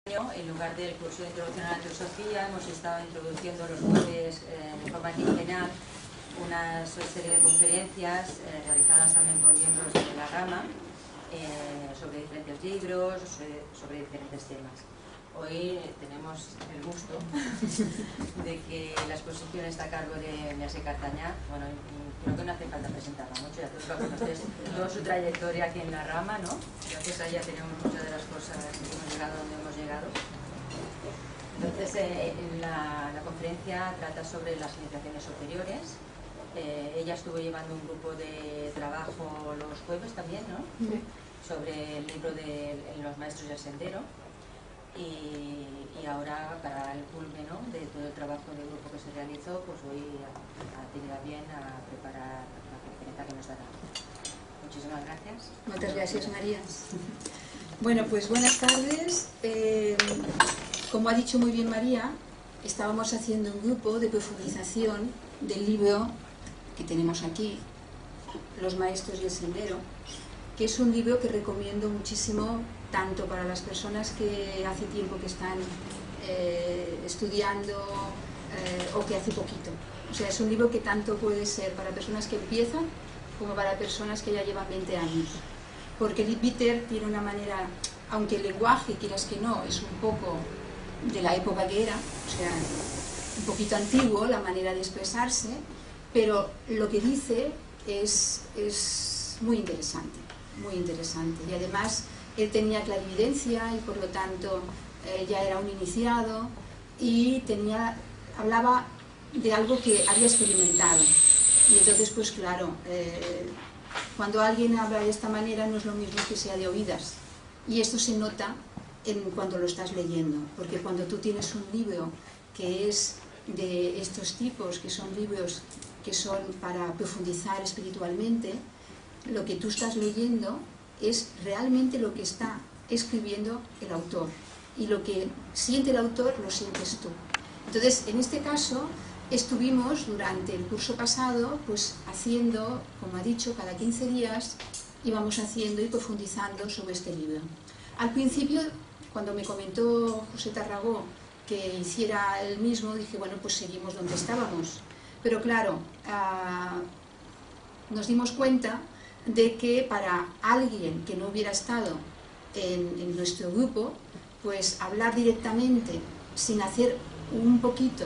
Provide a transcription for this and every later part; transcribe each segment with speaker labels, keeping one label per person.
Speaker 1: En lugar del curso de introducción a la teosofía, hemos estado introduciendo los jueves de forma quincenal una serie de conferencias realizadas también por miembros de la rama sobre diferentes libros, sobre diferentes temas. Hoy tenemos el gusto de que la exposición está a cargo de Mercè Cartañà. Bueno, creo que no hace falta presentarla mucho, ya todos la conocéis, toda su trayectoria aquí en la rama, ¿no? Gracias a ella tenemos muchas de las cosas que hemos llegado donde hemos llegado. Entonces, la conferencia trata sobre las iniciaciones superiores. Ella estuvo llevando un grupo de trabajo los jueves también, ¿no? Sí. Sobre el libro de Los Maestros del Sendero. Y ahora, para el culmen, ¿no?, de todo el trabajo del grupo que se realizó, pues hoy ha tenido a bien a preparar la conferencia que nos dará. Muchísimas gracias.
Speaker 2: Muchas gracias, María. Bueno, pues buenas tardes. Como ha dicho muy bien María, estábamos haciendo un grupo de profundización del libro que tenemos aquí, Los Maestros y el Sendero, que es un libro que recomiendo muchísimo tanto para las personas que hace tiempo que están estudiando o que hace poquito. O sea, es un libro que tanto puede ser para personas que empiezan como para personas que ya llevan 20 años. Porque Leadbeater tiene una manera, aunque el lenguaje, quieras que no, es un poco de la época que era, o sea, un poquito antiguo la manera de expresarse, pero lo que dice es muy interesante, muy interesante. Y además él tenía clarividencia y por lo tanto ya era un iniciado y hablaba de algo que había experimentado. Y entonces, pues claro, cuando alguien habla de esta manera no es lo mismo que sea de oídas. Y esto se nota cuando lo estás leyendo, porque cuando tú tienes un libro que es de estos tipos, que son libros que son para profundizar espiritualmente, lo que tú estás leyendo es realmente lo que está escribiendo el autor, y lo que siente el autor lo sientes tú. Entonces, en este caso, estuvimos durante el curso pasado pues haciendo, como ha dicho, cada 15 días íbamos haciendo y profundizando sobre este libro. Al principio, cuando me comentó José Tarragó que hiciera el mismo, dije, bueno, pues seguimos donde estábamos. Pero claro, nos dimos cuenta de que para alguien que no hubiera estado en nuestro grupo, pues hablar directamente sin hacer un poquito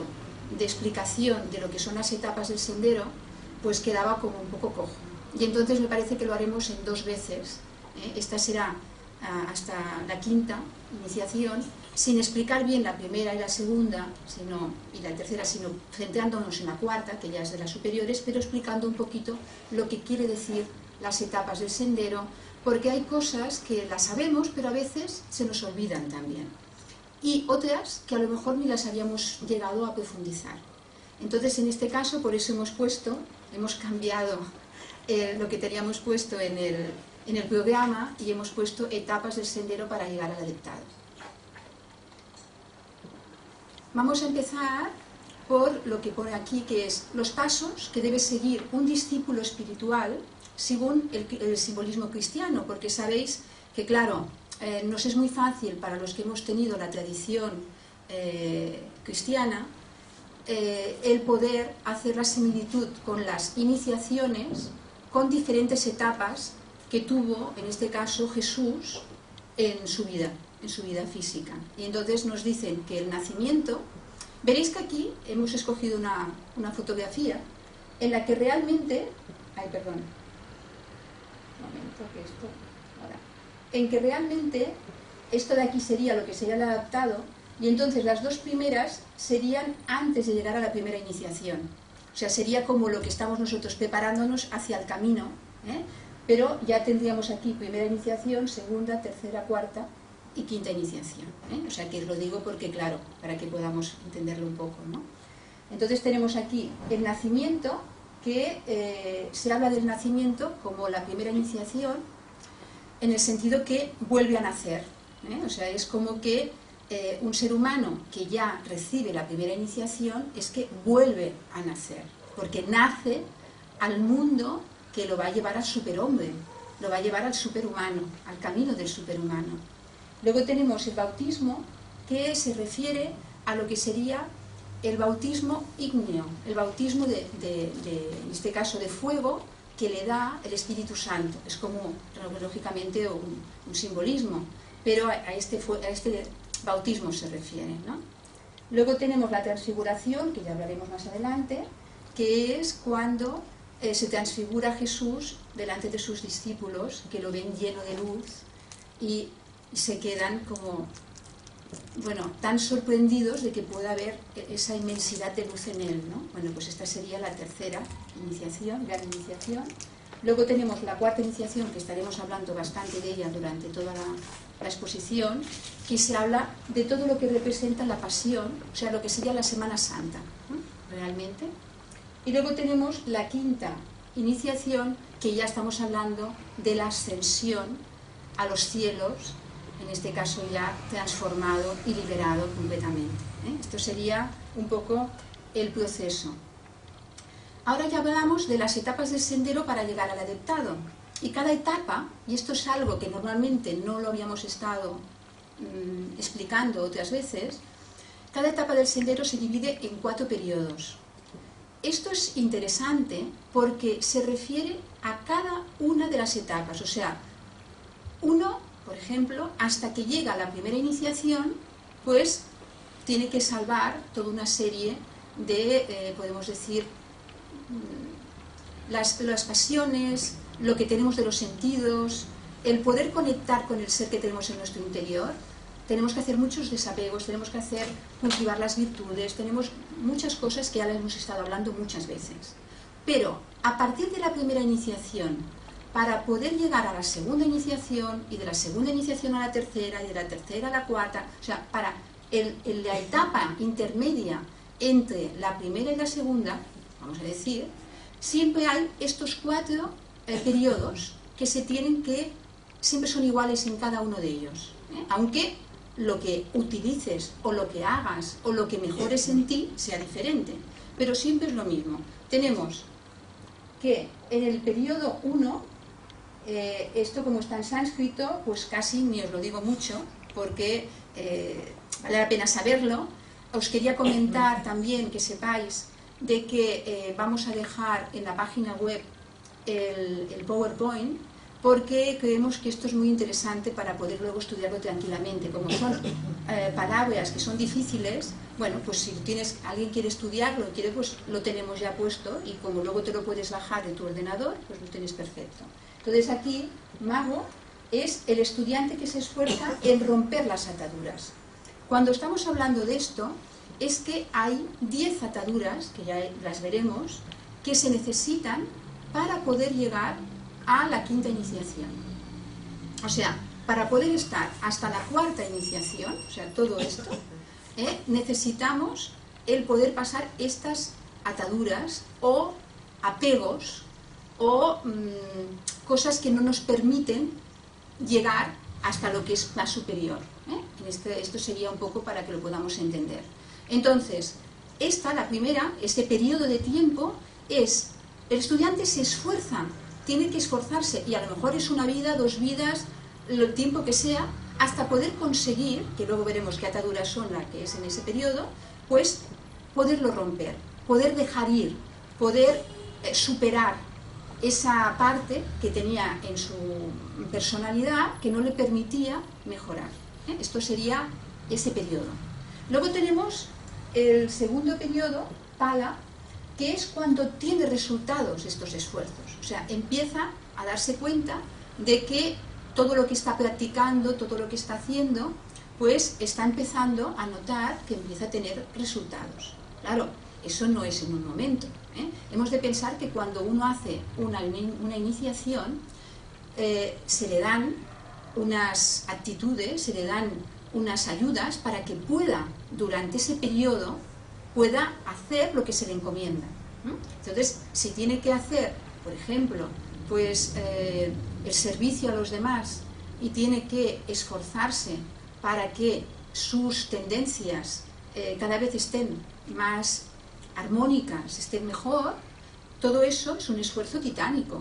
Speaker 2: de explicación de lo que son las etapas del sendero, pues quedaba como un poco cojo. Y entonces me parece que lo haremos en 2 veces. Esta será hasta la 5ª iniciación, sin explicar bien la primera y la segunda, y la tercera, sino centrándonos en la 4ª, que ya es de las superiores, pero explicando un poquito lo que quiere decir las etapas del sendero, porque hay cosas que las sabemos, pero a veces se nos olvidan también. Y otras que a lo mejor ni las habíamos llegado a profundizar. Entonces, en este caso, por eso hemos cambiado lo que teníamos puesto en el programa y hemos puesto etapas del sendero para llegar al adeptado. Vamos a empezar por lo que pone aquí, que es los pasos que debe seguir un discípulo espiritual según el simbolismo cristiano, porque sabéis que, claro, nos es muy fácil para los que hemos tenido la tradición cristiana el poder hacer la similitud con las iniciaciones, con diferentes etapas que tuvo, en este caso, Jesús en su vida física. Y entonces nos dicen que el nacimiento, veréis que aquí hemos escogido una fotografía en la que realmente, en que realmente esto de aquí sería lo que sería el adaptado, y entonces las 2 primeras serían antes de llegar a la primera iniciación. O sea, sería como lo que estamos nosotros preparándonos hacia el camino, pero ya tendríamos aquí primera iniciación, segunda, tercera, 4ª y 5ª iniciación. O sea, que os lo digo porque, claro, para que podamos entenderlo un poco, ¿no? Entonces tenemos aquí el nacimiento, que se habla del nacimiento como la primera iniciación, en el sentido que vuelve a nacer. O sea, es como que un ser humano que ya recibe la primera iniciación es que vuelve a nacer, porque nace al mundo que lo va a llevar al superhombre, lo va a llevar al superhumano, al camino del superhumano. Luego tenemos el bautismo, que se refiere a lo que sería el bautismo ígneo, el bautismo en este caso de fuego, que le da el Espíritu Santo. Es como, lógicamente, un simbolismo, pero a este bautismo se refiere, ¿no? Luego tenemos la transfiguración, que ya hablaremos más adelante, que es cuando se transfigura Jesús delante de sus discípulos, que lo ven lleno de luz y se quedan como, bueno, tan sorprendidos de que pueda haber esa inmensidad de luz en él, ¿no? Bueno, pues esta sería la tercera iniciación, gran iniciación. Luego tenemos la cuarta iniciación, que estaremos hablando bastante de ella durante toda la exposición, que se habla de todo lo que representa la pasión, o sea, lo que sería la Semana Santa, ¿no? Realmente. Y luego tenemos la quinta iniciación, que ya estamos hablando de la ascensión a los cielos, en este caso ya transformado y liberado completamente, ¿eh? Esto sería un poco el proceso. Ahora ya hablamos de las etapas del sendero para llegar al adeptado. Y cada etapa, y esto es algo que normalmente no lo habíamos estado explicando otras veces, cada etapa del sendero se divide en 4 periodos. Esto es interesante porque se refiere a cada una de las etapas, o sea, uno, por ejemplo, hasta que llega a la primera iniciación, pues tiene que salvar toda una serie de, podemos decir, las pasiones, lo que tenemos de los sentidos, el poder conectar con el ser que tenemos en nuestro interior. Tenemos que hacer muchos desapegos, tenemos que cultivar las virtudes, tenemos muchas cosas que ya les hemos estado hablando muchas veces. Pero a partir de la primera iniciación, para poder llegar a la segunda iniciación, y de la segunda iniciación a la tercera, y de la tercera a la cuarta, o sea, para la etapa intermedia entre la primera y la segunda, vamos a decir, siempre hay estos 4 periodos que siempre son iguales en cada uno de ellos, ¿eh? Aunque lo que utilices o lo que hagas o lo que mejores en ti sea diferente, pero siempre es lo mismo. Tenemos que en el periodo 1, esto como está en sánscrito, pues casi ni os lo digo mucho, porque vale la pena saberlo. Os quería comentar también que sepáis de que vamos a dejar en la página web el PowerPoint, porque creemos que esto es muy interesante para poder luego estudiarlo tranquilamente. Como son palabras que son difíciles, bueno, pues si alguien quiere estudiarlo, pues lo tenemos ya puesto, y como luego te lo puedes bajar de tu ordenador, pues lo tienes perfecto. Entonces aquí, mago es el estudiante que se esfuerza en romper las ataduras. Cuando estamos hablando de esto, es que hay 10 ataduras, que ya las veremos, que se necesitan para poder llegar a la quinta iniciación. O sea, para poder estar hasta la cuarta iniciación, o sea, todo esto, necesitamos el poder pasar estas ataduras o apegos o cosas que no nos permiten llegar hasta lo que es más superior, ¿eh? Esto sería un poco para que lo podamos entender. Entonces, la primera, este periodo de tiempo, el estudiante se esfuerza, tiene que esforzarse, y a lo mejor es una vida, 2 vidas, el tiempo que sea, hasta poder conseguir, que luego veremos qué ataduras son las que es en ese periodo, pues poderlo romper, poder dejar ir, poder superar esa parte que tenía en su personalidad que no le permitía mejorar, ¿eh? Esto sería ese periodo. Luego tenemos el segundo periodo, Pala, que es cuando tiene resultados estos esfuerzos, o sea, empieza a darse cuenta de que todo lo que está practicando, todo lo que está haciendo, pues está empezando a notar que empieza a tener resultados. Claro, eso no es en un momento, ¿eh? Hemos de pensar que cuando uno hace una iniciación, se le dan unas actitudes, se le dan unas ayudas para que pueda, durante ese periodo, pueda hacer lo que se le encomienda. Entonces, si tiene que hacer, por ejemplo, pues el servicio a los demás, y tiene que esforzarse para que sus tendencias cada vez estén más armónicas, estén mejor, todo eso es un esfuerzo titánico.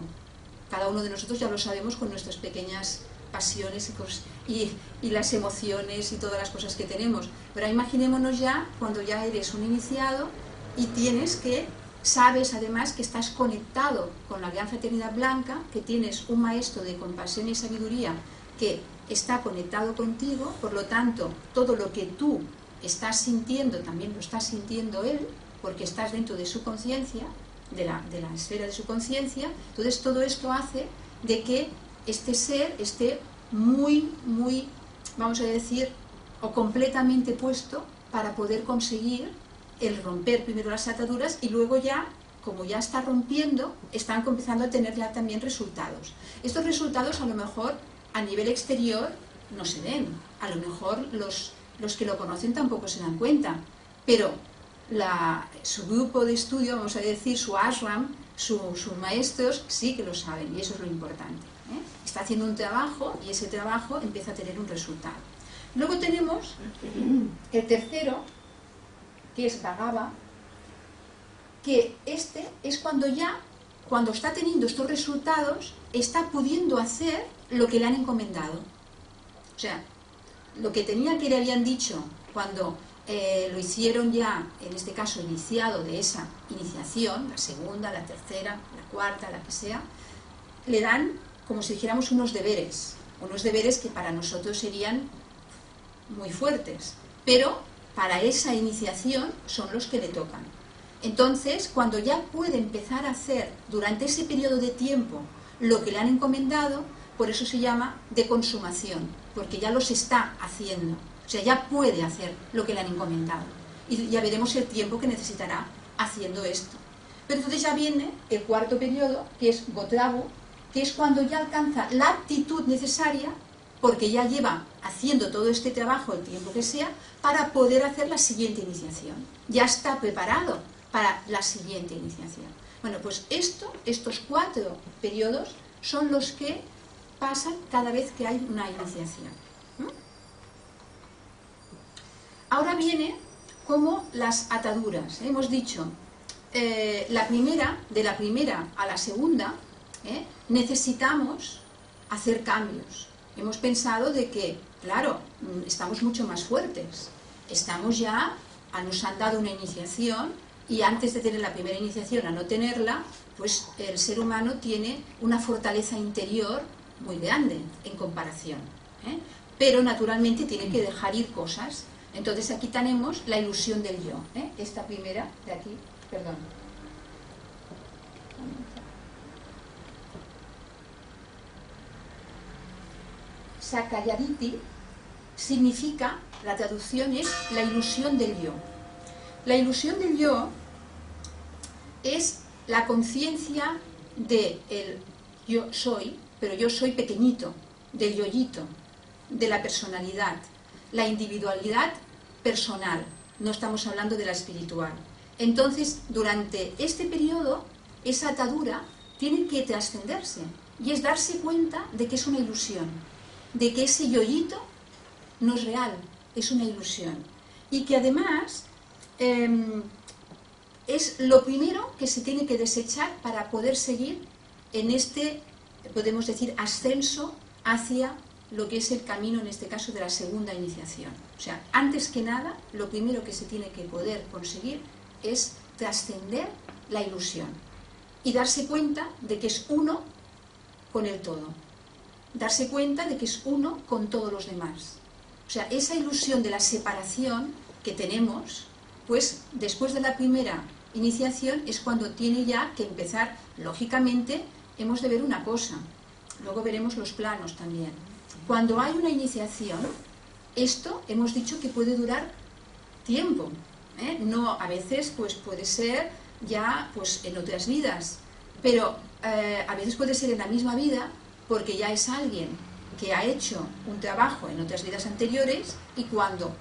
Speaker 2: Cada uno de nosotros ya lo sabemos con nuestras pequeñas pasiones y las emociones y todas las cosas que tenemos. Pero imaginémonos ya cuando ya eres un iniciado y sabes además que estás conectado con la Gran Fraternidad Blanca, que tienes un maestro de compasión y sabiduría que está conectado contigo, por lo tanto, todo lo que tú estás sintiendo también lo está sintiendo él, porque estás dentro de su conciencia, de la esfera de su conciencia. Entonces todo esto hace de que este ser esté muy, vamos a decir, o completamente puesto para poder conseguir el romper primero las ataduras y luego ya, como ya está rompiendo, están empezando a tener ya también resultados. Estos resultados a lo mejor a nivel exterior no se ven, a lo mejor los que lo conocen tampoco se dan cuenta, pero su grupo de estudio, vamos a decir, su ashram, sus maestros sí que lo saben, y eso es lo importante. Está haciendo un trabajo y ese trabajo empieza a tener un resultado. Luego tenemos el tercero, que es Bhagava, que este es cuando está teniendo estos resultados, está pudiendo hacer lo que le han encomendado. O sea, lo que tenía que le habían dicho cuando lo hicieron ya, en este caso iniciado de esa iniciación, la segunda, la tercera, la cuarta, la que sea, le dan como si dijéramos unos deberes que para nosotros serían muy fuertes, pero para esa iniciación son los que le tocan. Entonces, cuando ya puede empezar a hacer durante ese periodo de tiempo lo que le han encomendado, por eso se llama de consumación, porque ya los está haciendo, o sea, ya puede hacer lo que le han encomendado. Y ya veremos el tiempo que necesitará haciendo esto. Pero entonces ya viene el cuarto periodo, que es Gotrabu, que es cuando ya alcanza la actitud necesaria, porque ya lleva haciendo todo este trabajo el tiempo que sea, para poder hacer la siguiente iniciación. Ya está preparado para la siguiente iniciación. Bueno, pues estos 4 periodos son los que pasan cada vez que hay una iniciación. Ahora viene como las ataduras. Hemos dicho, de la primera a la segunda, necesitamos hacer cambios. Hemos pensado de que, claro, estamos mucho más fuertes. Nos han dado una iniciación, y antes de tener la primera iniciación a no tenerla, pues el ser humano tiene una fortaleza interior muy grande en comparación. Pero naturalmente tiene que dejar ir cosas. Entonces aquí tenemos la ilusión del yo. Esta primera de aquí, perdón. Sakayaditi significa, la traducción es la ilusión del yo. La ilusión del yo es la conciencia de el yo soy, pero yo soy pequeñito, del yoyito, de la personalidad, la individualidad personal, no estamos hablando de la espiritual. Entonces, durante este periodo, esa atadura tiene que trascenderse, y es darse cuenta de que es una ilusión, de que ese yoyito no es real, es una ilusión, y que además es lo primero que se tiene que desechar para poder seguir en este, podemos decir, ascenso hacia lo que es el camino, en este caso, de la segunda iniciación. O sea, antes que nada, lo primero que se tiene que poder conseguir es trascender la ilusión y darse cuenta de que es uno con el todo, darse cuenta de que es uno con todos los demás. O sea, esa ilusión de la separación que tenemos, pues después de la primera iniciación es cuando tiene ya que empezar. Lógicamente hemos de ver una cosa, luego veremos los planos también. Cuando hay una iniciación, esto hemos dicho que puede durar tiempo, no, a veces pues puede ser ya pues en otras vidas, pero a veces puede ser en la misma vida, porque ya es alguien que ha hecho un trabajo en otras vidas anteriores, y cuando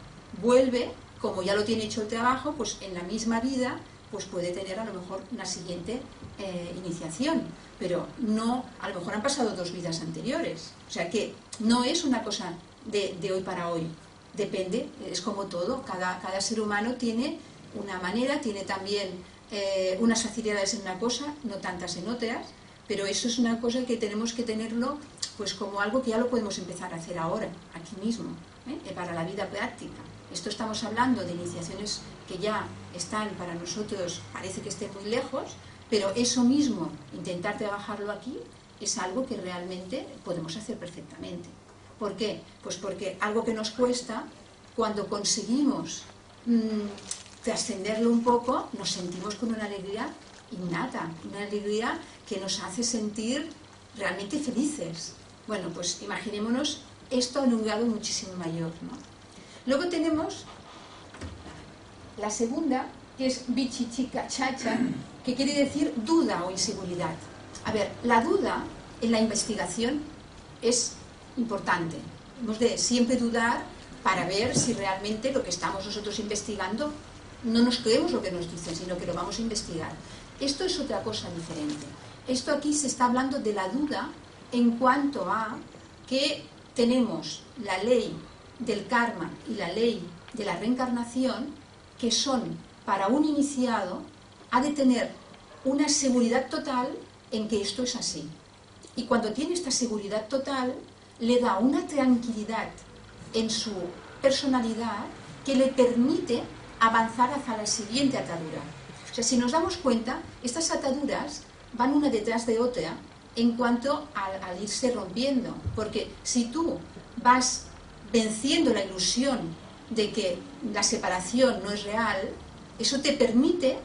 Speaker 2: vuelve, como ya lo tiene hecho el trabajo, pues en la misma vida pues puede tener a lo mejor una siguiente iniciación, pero no, a lo mejor han pasado 2 vidas anteriores. O sea que no es una cosa de hoy para hoy, depende, es como todo, cada ser humano tiene una manera, tiene también unas facilidades en una cosa, no tantas en otras, pero eso es una cosa que tenemos que tenerlo pues como algo que ya lo podemos empezar a hacer ahora, aquí mismo, para la vida práctica. Esto estamos hablando de iniciaciones que ya están para nosotros, parece que estén muy lejos, pero eso mismo, intentar trabajarlo aquí, es algo que realmente podemos hacer perfectamente. ¿Por qué? Pues porque algo que nos cuesta, cuando conseguimos trascenderlo un poco, nos sentimos con una alegría innata, una alegría que nos hace sentir realmente felices. Bueno, pues imaginémonos esto en un grado muchísimo mayor, ¿no? Luego tenemos la segunda, que es vichichicachacha, que quiere decir duda o inseguridad. A ver, la duda en la investigación es importante. Hemos de siempre dudar para ver si realmente lo que estamos nosotros investigando no nos creemos lo que nos dicen, sino que lo vamos a investigar. Esto es otra cosa diferente. Esto aquí se está hablando de la duda en cuanto a que tenemos la ley del karma y la ley de la reencarnación, que son, para un iniciado, ha de tener una seguridad total en que esto es así. Y cuando tiene esta seguridad total, le da una tranquilidad en su personalidad que le permite avanzar hacia la siguiente atadura. O sea, si nos damos cuenta, estas ataduras van una detrás de otra en cuanto al irse rompiendo. Porque si tú vas venciendo la ilusión de que la separación no es real, eso te permite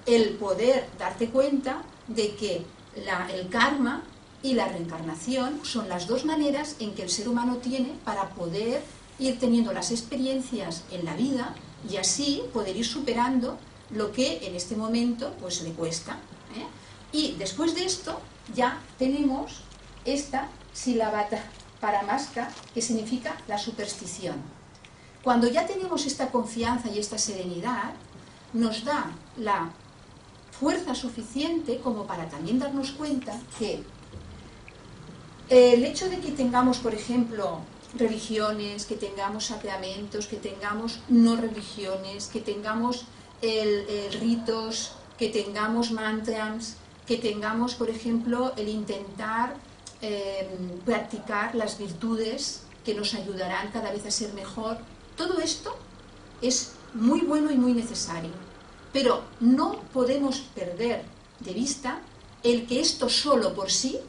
Speaker 2: el poder darte cuenta de que el karma y la reencarnación son las dos maneras en que el ser humano tiene para poder ir teniendo las experiencias en la vida y así poder ir superando lo que en este momento pues le cuesta, ¿eh? Y después de esto ya tenemos esta silabata paramasca, que significa la superstición. Cuando ya tenemos esta confianza y esta serenidad, nos da la fuerza suficiente como para también darnos cuenta que el hecho de que tengamos, por ejemplo, religiones, que tengamos sacramentos, que tengamos no religiones, que tengamos ritos, que tengamos mantras, que tengamos, por ejemplo, el intentar practicar las virtudes que nos ayudarán cada vez a ser mejor. Todo esto es muy bueno y muy necesario, pero no podemos perder de vista el que esto solo por sí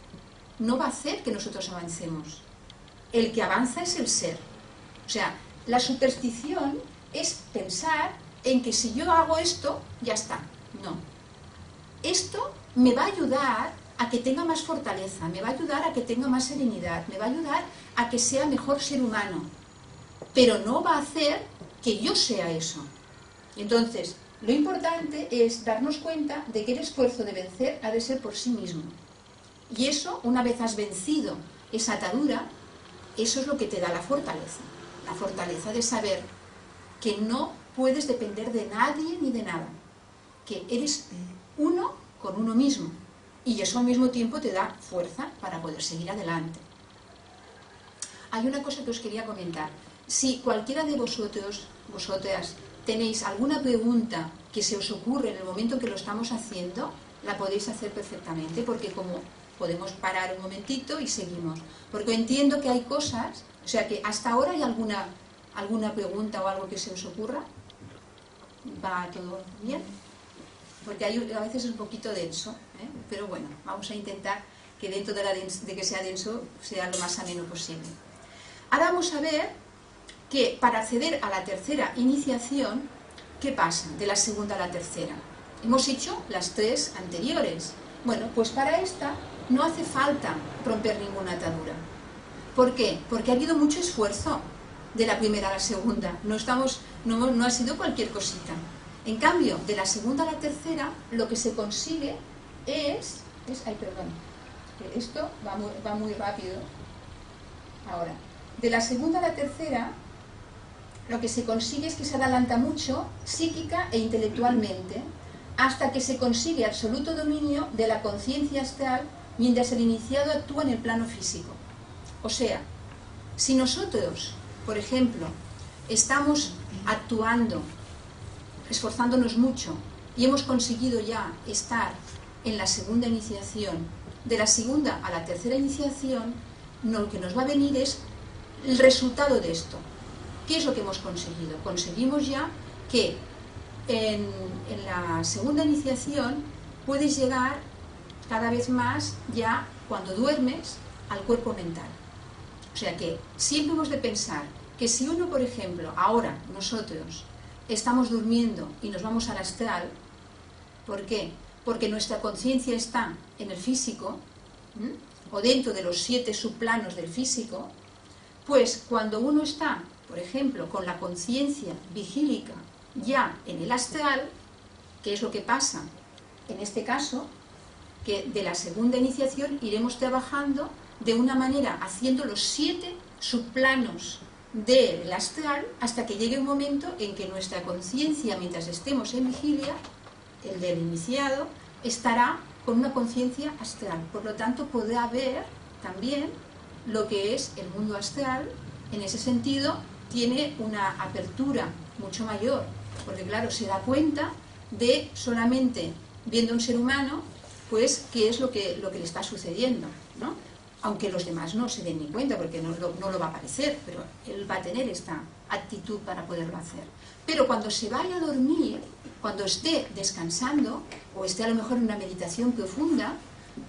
Speaker 2: no va a hacer que nosotros avancemos. El que avanza es el ser. O sea, la superstición es pensar en que si yo hago esto, ya está. No. Esto me va a ayudar a que tenga más fortaleza, me va a ayudar a que tenga más serenidad, me va a ayudar a que sea mejor ser humano, pero no va a hacer que yo sea eso. Entonces, lo importante es darnos cuenta de que el esfuerzo de vencer ha de ser por sí mismo. Y eso, una vez has vencido esa atadura, eso es lo que te da la fortaleza de saber que no puedes depender de nadie ni de nada, que eres uno con uno mismo, y eso al mismo tiempo te da fuerza para poder seguir adelante. Hay una cosa que os quería comentar. Si cualquiera de vosotras tenéis alguna pregunta que se os ocurre en el momento en que lo estamos haciendo, la podéis hacer perfectamente, porque como podemos parar un momentito y seguimos. Porque entiendo que hay cosas, o sea que hasta ahora hay alguna pregunta o algo que se os ocurra. ¿Va todo bien? Porque a veces es un poquito denso, ¿eh? Pero bueno, vamos a intentar que dentro de que sea denso sea lo más ameno posible. Ahora vamos a ver que para acceder a la tercera iniciación, ¿qué pasa de la segunda a la tercera? Hemos hecho las tres anteriores. Bueno, pues para esta no hace falta romper ninguna atadura. ¿Por qué? Porque ha habido mucho esfuerzo de la primera a la segunda. No ha sido cualquier cosita. En cambio, de la segunda a la tercera, lo que se consigue es ay, perdón, esto va muy rápido. Ahora, de la segunda a la tercera, lo que se consigue es que se adelanta mucho psíquica e intelectualmente, hasta que se consigue absoluto dominio de la conciencia astral mientras el iniciado actúa en el plano físico. O sea, si nosotros, por ejemplo, estamos actuando, esforzándonos mucho y hemos conseguido ya estar en la segunda iniciación. De la segunda a la tercera iniciación, lo que nos va a venir es el resultado de esto. ¿Qué es lo que hemos conseguido? Conseguimos ya que en la segunda iniciación puedes llegar cada vez más ya cuando duermes al cuerpo mental. O sea que siempre hemos de pensar que si uno, por ejemplo, ahora nosotros estamos durmiendo y nos vamos al astral, ¿por qué? Porque nuestra conciencia está en el físico, o dentro de los 7 subplanos del físico, pues cuando uno está, por ejemplo, con la conciencia vigílica ya en el astral, ¿qué es lo que pasa? En este caso, que de la segunda iniciación iremos trabajando de una manera haciendo los 7 subplanos del astral hasta que llegue un momento en que nuestra conciencia, mientras estemos en vigilia, el del iniciado, estará con una conciencia astral. Por lo tanto, podrá ver también lo que es el mundo astral. En ese sentido, tiene una apertura mucho mayor, porque claro, se da cuenta de solamente viendo un ser humano, pues qué es lo que le está sucediendo, ¿no? Aunque los demás no se den ni cuenta, porque no lo va a parecer, pero él va a tener esta actitud para poderlo hacer. Pero cuando se vaya a dormir, cuando esté descansando, o esté a lo mejor en una meditación profunda,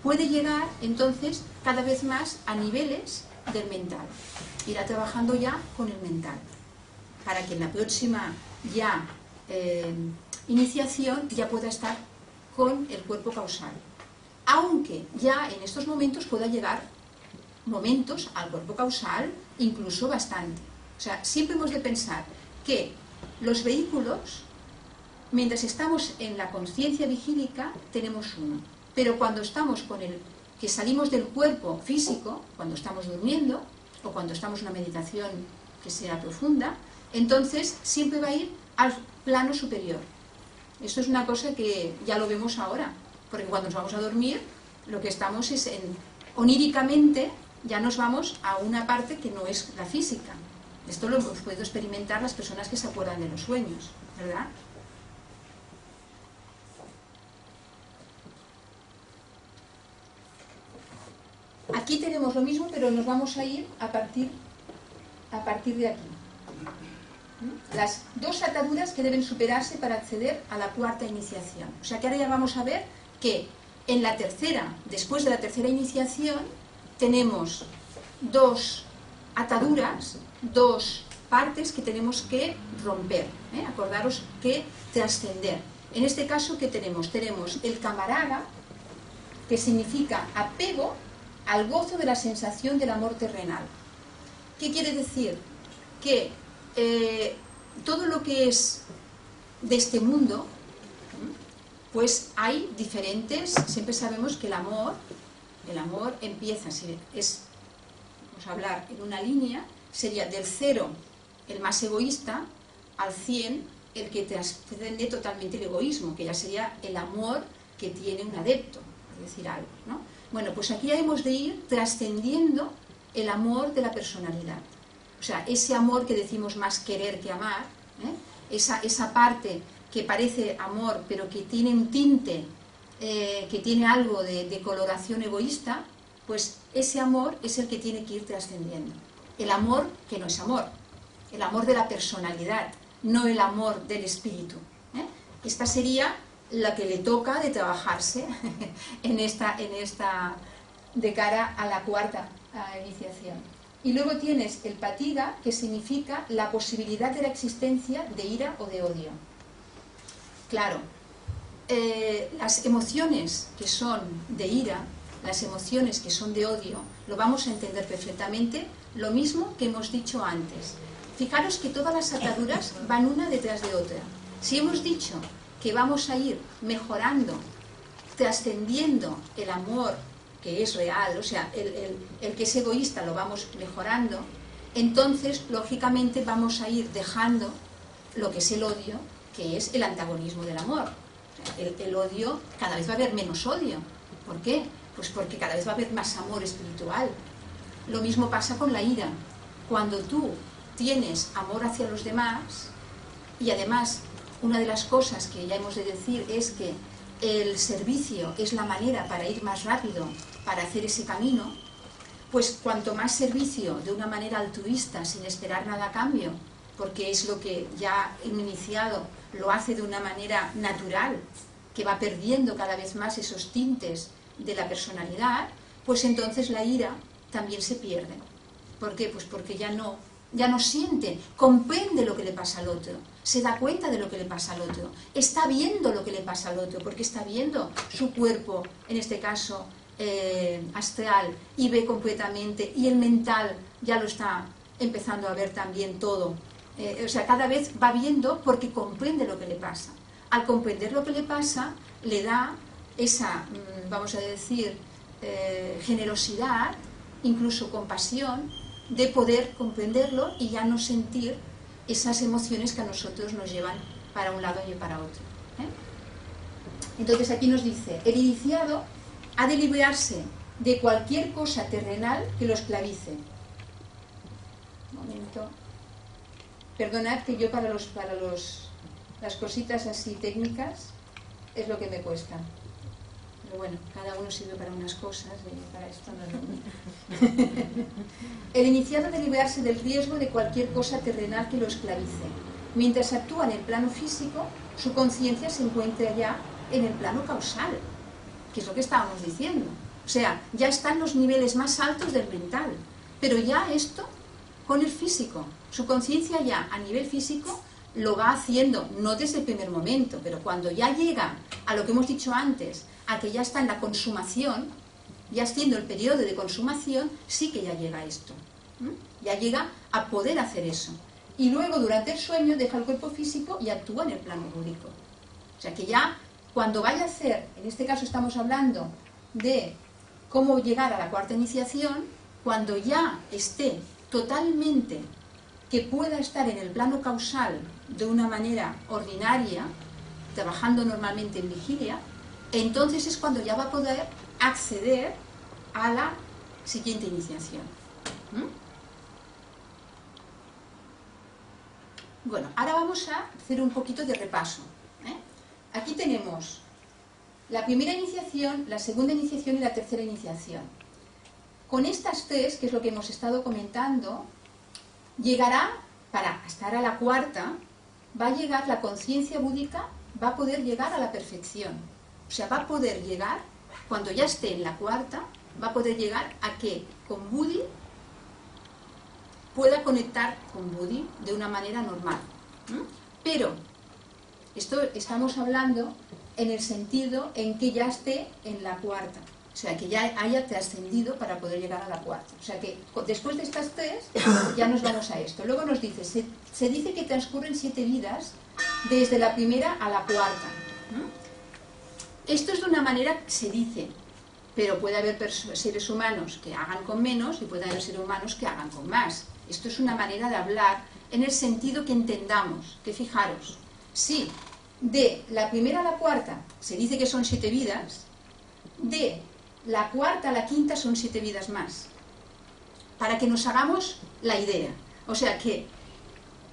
Speaker 2: puede llegar entonces cada vez más a niveles del mental. Irá trabajando ya con el mental, para que en la próxima ya iniciación ya pueda estar con el cuerpo causal. Aunque ya en estos momentos pueda llegar momentos al cuerpo causal, incluso bastante. O sea, siempre hemos de pensar que los vehículos, mientras estamos en la conciencia vigílica, tenemos uno. Pero cuando estamos con el que salimos del cuerpo físico, cuando estamos durmiendo, o cuando estamos en una meditación que sea profunda, entonces siempre va a ir al plano superior. Esto es una cosa que ya lo vemos ahora, porque cuando nos vamos a dormir, lo que estamos es oníricamente, ya nos vamos a una parte que no es la física. Esto lo hemos podido experimentar las personas que se acuerdan de los sueños, ¿verdad? Aquí tenemos lo mismo, pero nos vamos a ir a partir de aquí. Las 2 ataduras que deben superarse para acceder a la cuarta iniciación. O sea que ahora ya vamos a ver que en la tercera, después de la tercera iniciación, tenemos 2 ataduras, 2 partes que tenemos que romper. Acordaros que trascender. En este caso, ¿qué tenemos? Tenemos el camaraga, que significa apego al gozo de la sensación del amor terrenal. ¿Qué quiere decir? Que todo lo que es de este mundo, pues hay diferentes, siempre sabemos que el amor empieza, si vamos a hablar en una línea, sería del 0 el más egoísta, al 100 el que trasciende totalmente el egoísmo, que ya sería el amor que tiene un adepto, por decir algo, ¿no? Bueno, pues aquí ya hemos de ir trascendiendo el amor de la personalidad. O sea, ese amor que decimos más querer que amar, esa parte que parece amor, pero que tiene un tinte, que tiene algo de coloración egoísta, pues ese amor es el que tiene que ir trascendiendo. El amor que no es amor, el amor de la personalidad, no el amor del espíritu. Esta sería la que le toca de trabajarse en esta de cara a la cuarta iniciación. Y luego tienes el patiga, que significa la posibilidad de la existencia de ira o de odio. Claro, las emociones que son de ira, las emociones que son de odio, lo vamos a entender perfectamente, lo mismo que hemos dicho antes. Fijaros que todas las ataduras van una detrás de otra. Si hemos dicho que vamos a ir mejorando, trascendiendo el amor que es real, o sea, el que es egoísta lo vamos mejorando, entonces, lógicamente, vamos a ir dejando lo que es el odio, que es el antagonismo del amor. El odio, cada vez va a haber menos odio. ¿Por qué? Pues porque cada vez va a haber más amor espiritual. Lo mismo pasa con la ira. Cuando tú tienes amor hacia los demás, y además, una de las cosas que ya hemos de decir es que el servicio es la manera para ir más rápido, para hacer ese camino, pues cuanto más servicio de una manera altruista, sin esperar nada a cambio, porque es lo que ya he iniciado, lo hace de una manera natural, que va perdiendo cada vez más esos tintes de la personalidad, pues entonces la ira también se pierde. ¿Por qué? Pues porque ya no siente, comprende lo que le pasa al otro, se da cuenta de lo que le pasa al otro, está viendo lo que le pasa al otro, porque está viendo su cuerpo, en este caso astral, y ve completamente, y el mental ya lo está empezando a ver también todo. O sea, cada vez va viendo porque comprende lo que le pasa. Al comprender lo que le pasa, le da esa, vamos a decir, generosidad, incluso compasión, de poder comprenderlo y ya no sentir esas emociones que a nosotros nos llevan para un lado y para otro. Entonces aquí nos dice, el iniciado ha de librarse de cualquier cosa terrenal que lo esclavice. Un momento. Perdonad que yo para las cositas así técnicas es lo que me cuesta. Pero bueno, cada uno sirve para unas cosas y para esto no es lo mismo. El iniciado de liberarse del riesgo de cualquier cosa terrenal que lo esclavice. Mientras actúa en el plano físico, su conciencia se encuentra ya en el plano causal, que es lo que estábamos diciendo. O sea, ya están los niveles más altos del mental, pero ya esto con el físico. Su conciencia ya a nivel físico lo va haciendo, no desde el primer momento, pero cuando ya llega a lo que hemos dicho antes, a que ya está en la consumación, ya siendo el periodo de consumación, sí que ya llega a esto. Ya llega a poder hacer eso. Y luego durante el sueño deja el cuerpo físico y actúa en el plano búdico. O sea que ya cuando vaya a hacer, en este caso estamos hablando de cómo llegar a la cuarta iniciación, cuando ya esté totalmente, que pueda estar en el plano causal de una manera ordinaria, trabajando normalmente en vigilia, entonces es cuando ya va a poder acceder a la siguiente iniciación. Bueno, ahora vamos a hacer un poquito de repaso. Aquí tenemos la primera iniciación, la segunda iniciación y la tercera iniciación. Con estas tres, que es lo que hemos estado comentando, llegará, para estar a la cuarta, va a llegar la conciencia búdica, va a poder llegar a la perfección. O sea, va a poder llegar, cuando ya esté en la cuarta, va a poder llegar a que con Budi pueda conectar con Budi de una manera normal. Pero esto estamos hablando en el sentido en que ya esté en la cuarta. O sea, que ya haya trascendido para poder llegar a la cuarta. O sea, que después de estas tres ya nos vamos a esto. Luego nos dice, se dice que transcurren 7 vidas desde la primera a la cuarta. Esto es de una manera que se dice, pero puede haber seres humanos que hagan con menos y puede haber seres humanos que hagan con más. Esto es una manera de hablar en el sentido que entendamos, que fijaros, si de la primera a la cuarta se dice que son 7 vidas, de la cuarta a la quinta son 7 vidas más, para que nos hagamos la idea. O sea que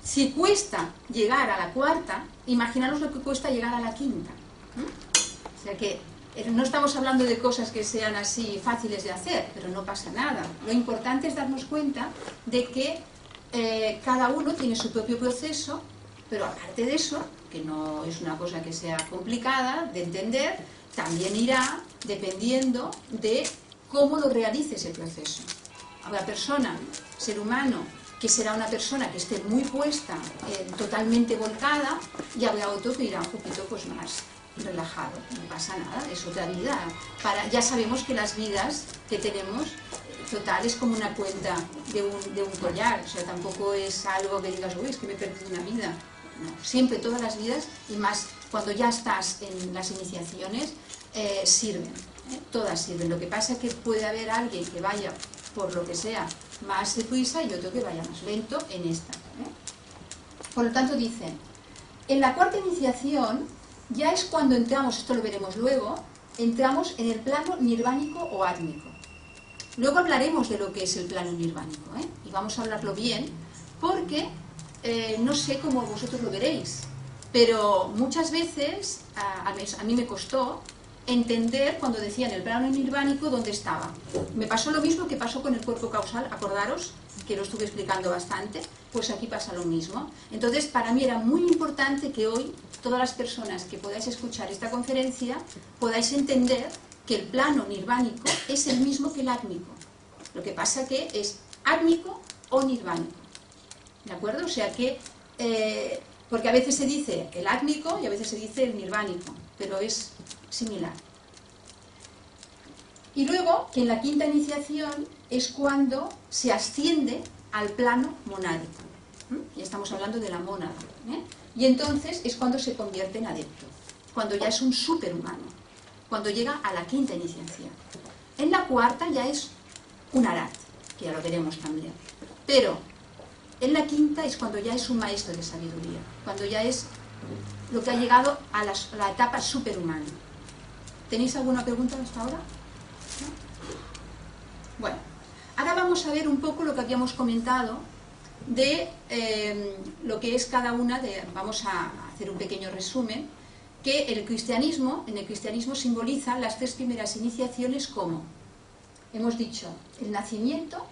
Speaker 2: si cuesta llegar a la cuarta, imaginaros lo que cuesta llegar a la quinta. O sea que no estamos hablando de cosas que sean así fáciles de hacer, pero no pasa nada. Lo importante es darnos cuenta de que cada uno tiene su propio proceso, pero aparte de eso, que no es una cosa que sea complicada de entender, también irá dependiendo de cómo lo realice ese proceso. Habrá persona, ser humano, que será una persona que esté muy puesta, totalmente volcada, y habrá otro que irá un poquito pues más relajado, no pasa nada, es otra vida. Ya sabemos que las vidas que tenemos, total, es como una cuenta de un collar, o sea, tampoco es algo que digas, uy, es que me he perdido una vida. No, siempre todas las vidas, y más cuando ya estás en las iniciaciones, sirven, todas sirven. Lo que pasa es que puede haber alguien que vaya, por lo que sea, más deprisa y otro que vaya más lento en esta. Por lo tanto, dicen, en la cuarta iniciación ya es cuando entramos, esto lo veremos luego, entramos en el plano nirvánico o átmico. Luego hablaremos de lo que es el plano nirvánico, y vamos a hablarlo bien, porque no sé cómo vosotros lo veréis, Pero muchas veces, a mí me costó entender cuando decían el plano nirvánico dónde estaba. Me pasó lo mismo que pasó con el cuerpo causal, acordaros, que lo estuve explicando bastante, pues aquí pasa lo mismo. Entonces, para mí era muy importante que hoy, todas las personas que podáis escuchar esta conferencia, podáis entender que el plano nirvánico es el mismo que el átmico. Lo que pasa que es átmico o nirvánico. ¿De acuerdo? O sea que, porque a veces se dice el átmico y a veces se dice el nirvánico, pero es similar. Y luego, que en la quinta iniciación es cuando se asciende al plano monádico. Ya estamos hablando de la mónada. Y entonces es cuando se convierte en adepto, cuando ya es un superhumano, cuando llega a la quinta iniciación. En la cuarta ya es un arat, que ya lo veremos también. Pero en la quinta es cuando ya es un maestro de sabiduría, cuando ya es lo que ha llegado a la etapa superhumana. ¿Tenéis alguna pregunta hasta ahora? ¿No? Bueno, ahora vamos a ver un poco lo que habíamos comentado de lo que es cada una de... Vamos a hacer un pequeño resumen, que en el cristianismo simboliza las tres primeras iniciaciones como, hemos dicho, el nacimiento,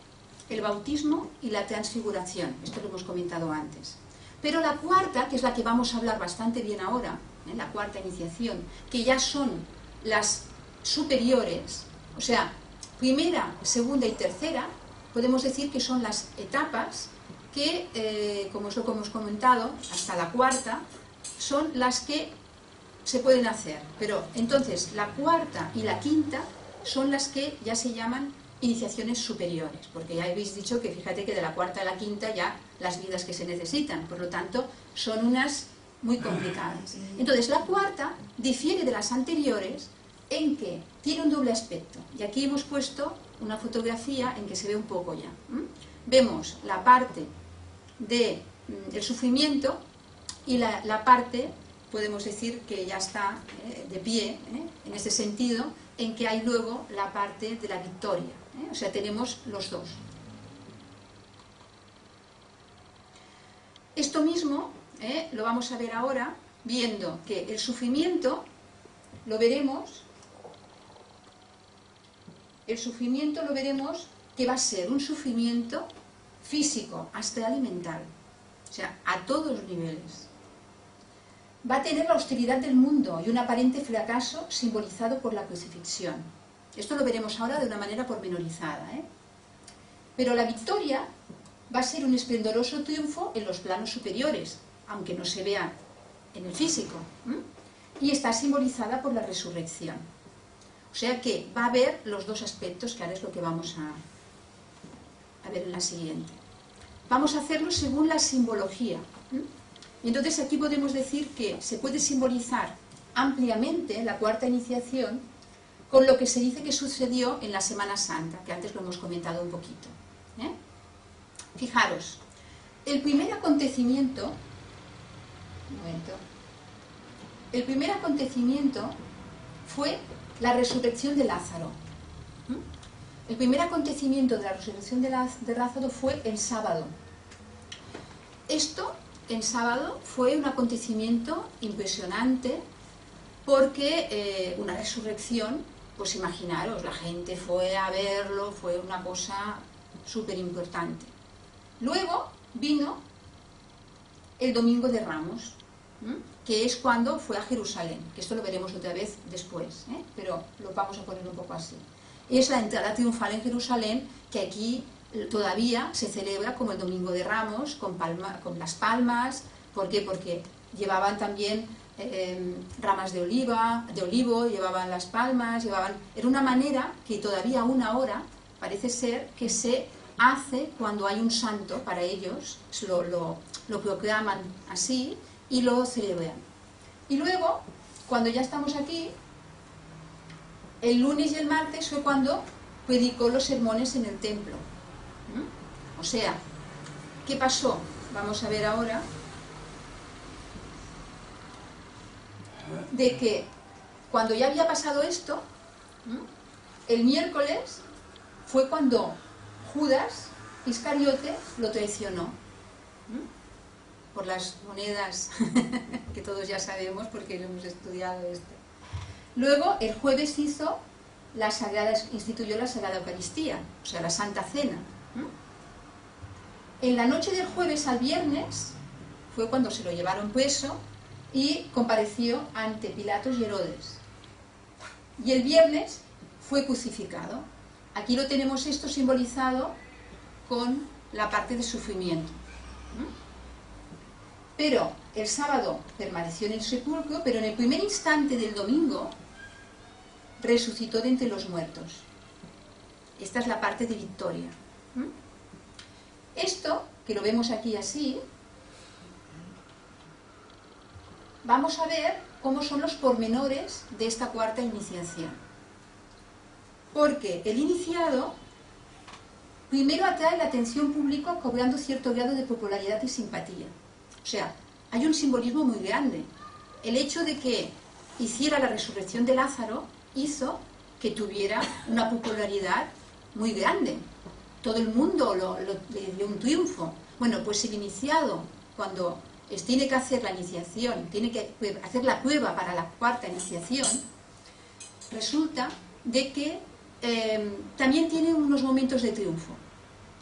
Speaker 2: el bautismo y la transfiguración. Esto lo hemos comentado antes. Pero la cuarta, que es la que vamos a hablar bastante bien ahora, la cuarta iniciación, que ya son las superiores, o sea, primera, segunda y tercera, podemos decir que son las etapas que, como es lo que hemos comentado, hasta la cuarta, son las que se pueden hacer. Pero entonces la cuarta y la quinta son las que ya se llaman iniciaciones superiores, porque ya habéis dicho que fíjate que de la cuarta a la quinta ya las vidas que se necesitan, por lo tanto son unas muy complicadas. Entonces la cuarta difiere de las anteriores en que tiene un doble aspecto, y aquí hemos puesto una fotografía en que se ve un poco ya. Vemos la parte del sufrimiento y la parte, podemos decir que ya está de pie, en ese sentido, en que hay luego la parte de la victoria. O sea, tenemos los dos. Esto mismo lo vamos a ver ahora, viendo que el sufrimiento, lo veremos que va a ser un sufrimiento físico, astral y mental. O sea, a todos los niveles. Va a tener la hostilidad del mundo y un aparente fracaso simbolizado por la crucifixión. Esto lo veremos ahora de una manera pormenorizada. Pero la victoria va a ser un esplendoroso triunfo en los planos superiores, aunque no se vea en el físico. Y está simbolizada por la resurrección. O sea que va a haber los dos aspectos, que ahora es lo que vamos a ver en la siguiente. Vamos a hacerlo según la simbología. Y entonces aquí podemos decir que se puede simbolizar ampliamente la cuarta iniciación con lo que se dice que sucedió en la Semana Santa, que antes lo hemos comentado un poquito. Fijaros, el primer acontecimiento fue la resurrección de Lázaro. El primer acontecimiento de la resurrección de Lázaro fue el sábado. Esto, en sábado, fue un acontecimiento impresionante porque una resurrección, pues imaginaros, la gente fue a verlo, fue una cosa súper importante. Luego vino el Domingo de Ramos, que es cuando fue a Jerusalén, que esto lo veremos otra vez después, pero lo vamos a poner un poco así. Es la entrada triunfal en Jerusalén, que aquí todavía se celebra como el Domingo de Ramos, con las palmas. ¿Por qué? Porque llevaban también ramas de olivo, llevaban las palmas, era una manera que todavía aún ahora parece ser que se hace cuando hay un santo para ellos, lo proclaman así y lo celebran. Y luego, cuando ya estamos aquí, el lunes y el martes fue cuando predicó los sermones en el templo. O sea, ¿qué pasó? Vamos a ver ahora de que cuando ya había pasado esto, el miércoles fue cuando Judas Iscariote lo traicionó. por las monedas, que todos ya sabemos porque lo hemos estudiado esto. Luego, el jueves instituyó la Sagrada Eucaristía, o sea, la Santa Cena. En la noche del jueves al viernes fue cuando se lo llevaron preso y compareció ante Pilatos y Herodes. Y el viernes fue crucificado. Aquí lo tenemos esto simbolizado con la parte de sufrimiento. Pero el sábado permaneció en el sepulcro, pero en el primer instante del domingo resucitó de entre los muertos. Esta es la parte de victoria. Esto, que lo vemos aquí así, vamos a ver cómo son los pormenores de esta cuarta iniciación. Porque el iniciado primero atrae la atención pública cobrando cierto grado de popularidad y simpatía. O sea, hay un simbolismo muy grande. El hecho de que hiciera la resurrección de Lázaro hizo que tuviera una popularidad muy grande. Todo el mundo le dio un triunfo. Bueno, pues el iniciado, cuando tiene que hacer la iniciación, tiene que hacer la prueba para la cuarta iniciación, resulta de que también tiene unos momentos de triunfo.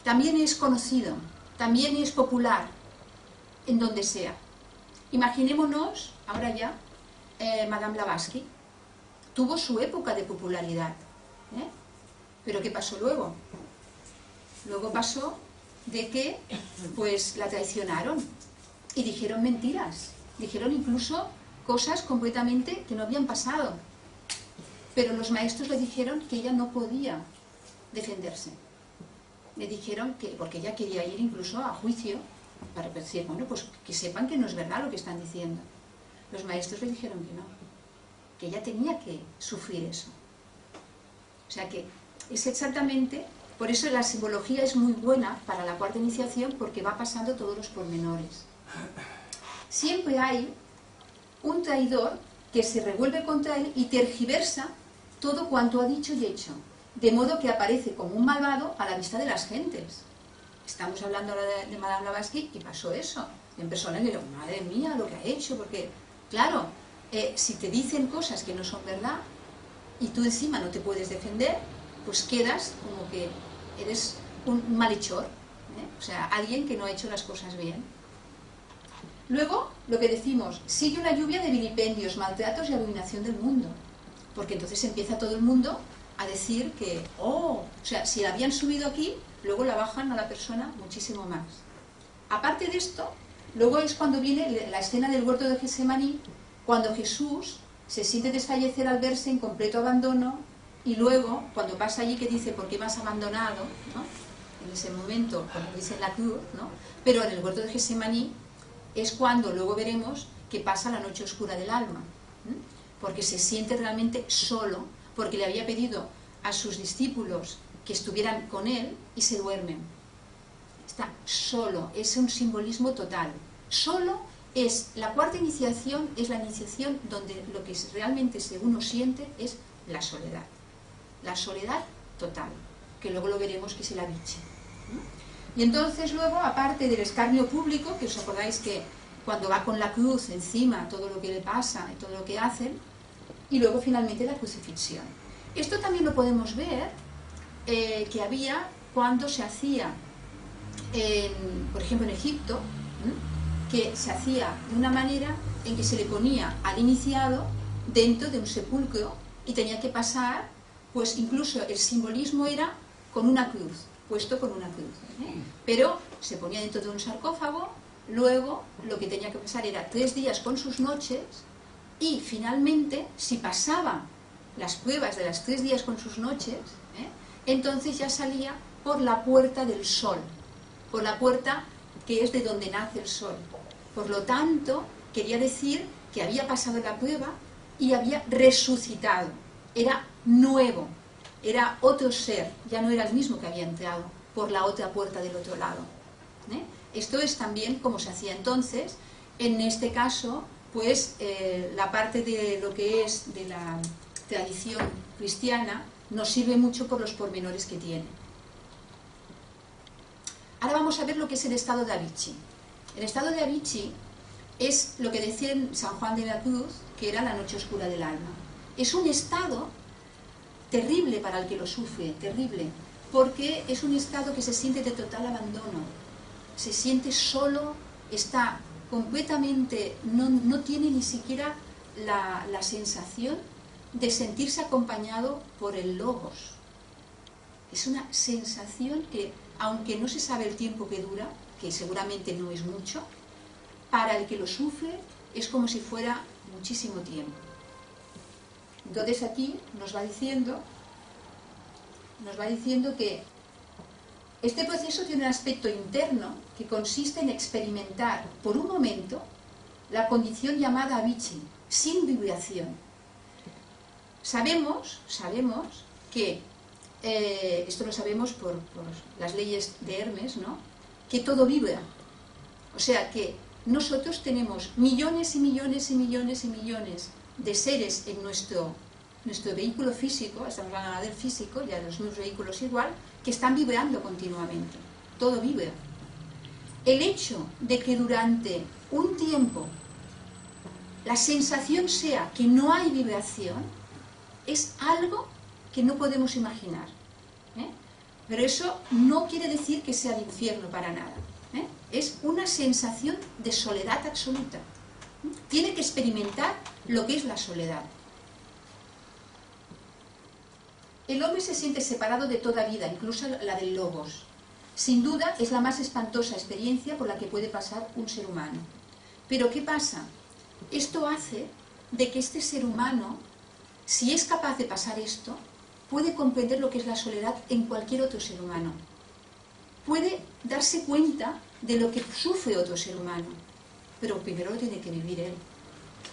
Speaker 2: También es conocido, también es popular, en donde sea. Imaginémonos, ahora ya, Madame Blavatsky tuvo su época de popularidad. ¿Pero qué pasó luego? Luego pasó de que pues la traicionaron y dijeron mentiras, dijeron incluso cosas completamente que no habían pasado, pero los maestros le dijeron que ella no podía defenderse. Le dijeron que, porque ella quería ir incluso a juicio para decir, bueno, pues que sepan que no es verdad lo que están diciendo. Los maestros le dijeron que no, que ella tenía que sufrir eso. O sea que es exactamente, por eso la simbología es muy buena para la cuarta iniciación, porque va pasando todos los pormenores. Siempre hay un traidor que se revuelve contra él y tergiversa todo cuanto ha dicho y hecho, de modo que aparece como un malvado a la vista de las gentes. Estamos hablando ahora de Madame Blavatsky y pasó eso. En personas le digo, madre mía, lo que ha hecho, porque, claro, si te dicen cosas que no son verdad y tú encima no te puedes defender, pues quedas como que eres un malhechor, o sea, alguien que no ha hecho las cosas bien. Luego, lo que decimos, sigue una lluvia de vilipendios, maltratos y abominación del mundo, porque entonces empieza todo el mundo a decir que, o sea, si la habían subido aquí, luego la bajan a la persona muchísimo más. Aparte de esto, luego es cuando viene la escena del huerto de Getsemaní, cuando Jesús se siente desfallecer al verse en completo abandono, y luego, cuando pasa allí que dice, ¿por qué me has abandonado?, ¿no? En ese momento, cuando dice en la cruz, ¿no? Pero en el huerto de Getsemaní es cuando luego veremos que pasa la noche oscura del alma, porque se siente realmente solo, porque le había pedido a sus discípulos que estuvieran con él y se duermen. Está solo, es un simbolismo total. Solo es, la cuarta iniciación es la iniciación donde lo que realmente uno siente es la soledad. La soledad total, que luego lo veremos que es el Avicii. Y entonces luego, aparte del escarnio público, que os acordáis que cuando va con la cruz encima, todo lo que le pasa y todo lo que hacen, y luego finalmente la crucifixión. Esto también lo podemos ver, que había cuando se hacía, por ejemplo en Egipto, que se hacía de una manera en que se le ponía al iniciado dentro de un sepulcro y tenía que pasar, pues incluso el simbolismo era con una cruz, puesto con una cruz, pero se ponía dentro de un sarcófago. Luego lo que tenía que pasar era 3 días con sus noches y finalmente, si pasaba las pruebas de las 3 días con sus noches, entonces ya salía por la puerta del sol, por la puerta que es de donde nace el sol. Por lo tanto, quería decir que había pasado la prueba y había resucitado, era nuevo, era otro ser, ya no era el mismo que había entrado por la otra puerta del otro lado. Esto es también como se hacía entonces. En este caso, pues la parte de lo que es de la tradición cristiana nos sirve mucho por los pormenores que tiene. Ahora vamos a ver lo que es el estado de Avicii. El estado de Avicii es lo que decía en San Juan de la Cruz, que era la noche oscura del alma. Es un estado terrible para el que lo sufre, terrible, porque es un estado que se siente de total abandono, se siente solo, está completamente, no tiene ni siquiera la sensación de sentirse acompañado por el logos. Es una sensación que, aunque no se sabe el tiempo que dura, que seguramente no es mucho, para el que lo sufre es como si fuera muchísimo tiempo. Entonces aquí nos va diciendo que este proceso tiene un aspecto interno que consiste en experimentar por un momento la condición llamada Avicii, sin vibración. Sabemos que, esto lo sabemos por las leyes de Hermes, ¿no?, que todo vibra. O sea que nosotros tenemos millones y millones y millones y millones de seres en nuestro vehículo físico, estamos hablando del físico, ya de los mismos vehículos igual, que están vibrando continuamente. Todo vibra. El hecho de que durante un tiempo la sensación sea que no hay vibración es algo que no podemos imaginar. Pero eso no quiere decir que sea el infierno para nada. Es una sensación de soledad absoluta. Tiene que experimentar lo que es la soledad. El hombre se siente separado de toda vida, incluso la del logos. Sin duda es la más espantosa experiencia por la que puede pasar un ser humano. Pero ¿qué pasa? Esto hace de que este ser humano, si es capaz de pasar esto, puede comprender lo que es la soledad en cualquier otro ser humano. Puede darse cuenta de lo que sufre otro ser humano, pero primero lo tiene que vivir él.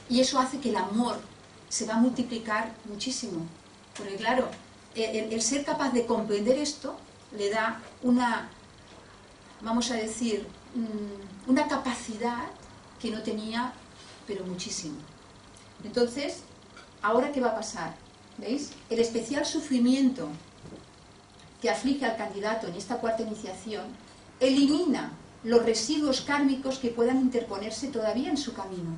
Speaker 2: Y eso hace que el amor se va a multiplicar muchísimo. Porque claro, el ser capaz de comprender esto le da una, vamos a decir, una capacidad que no tenía, pero muchísimo. Entonces, ¿ahora qué va a pasar? ¿Veis? El especial sufrimiento que aflige al candidato en esta cuarta iniciación elimina los residuos kármicos que puedan interponerse todavía en su camino.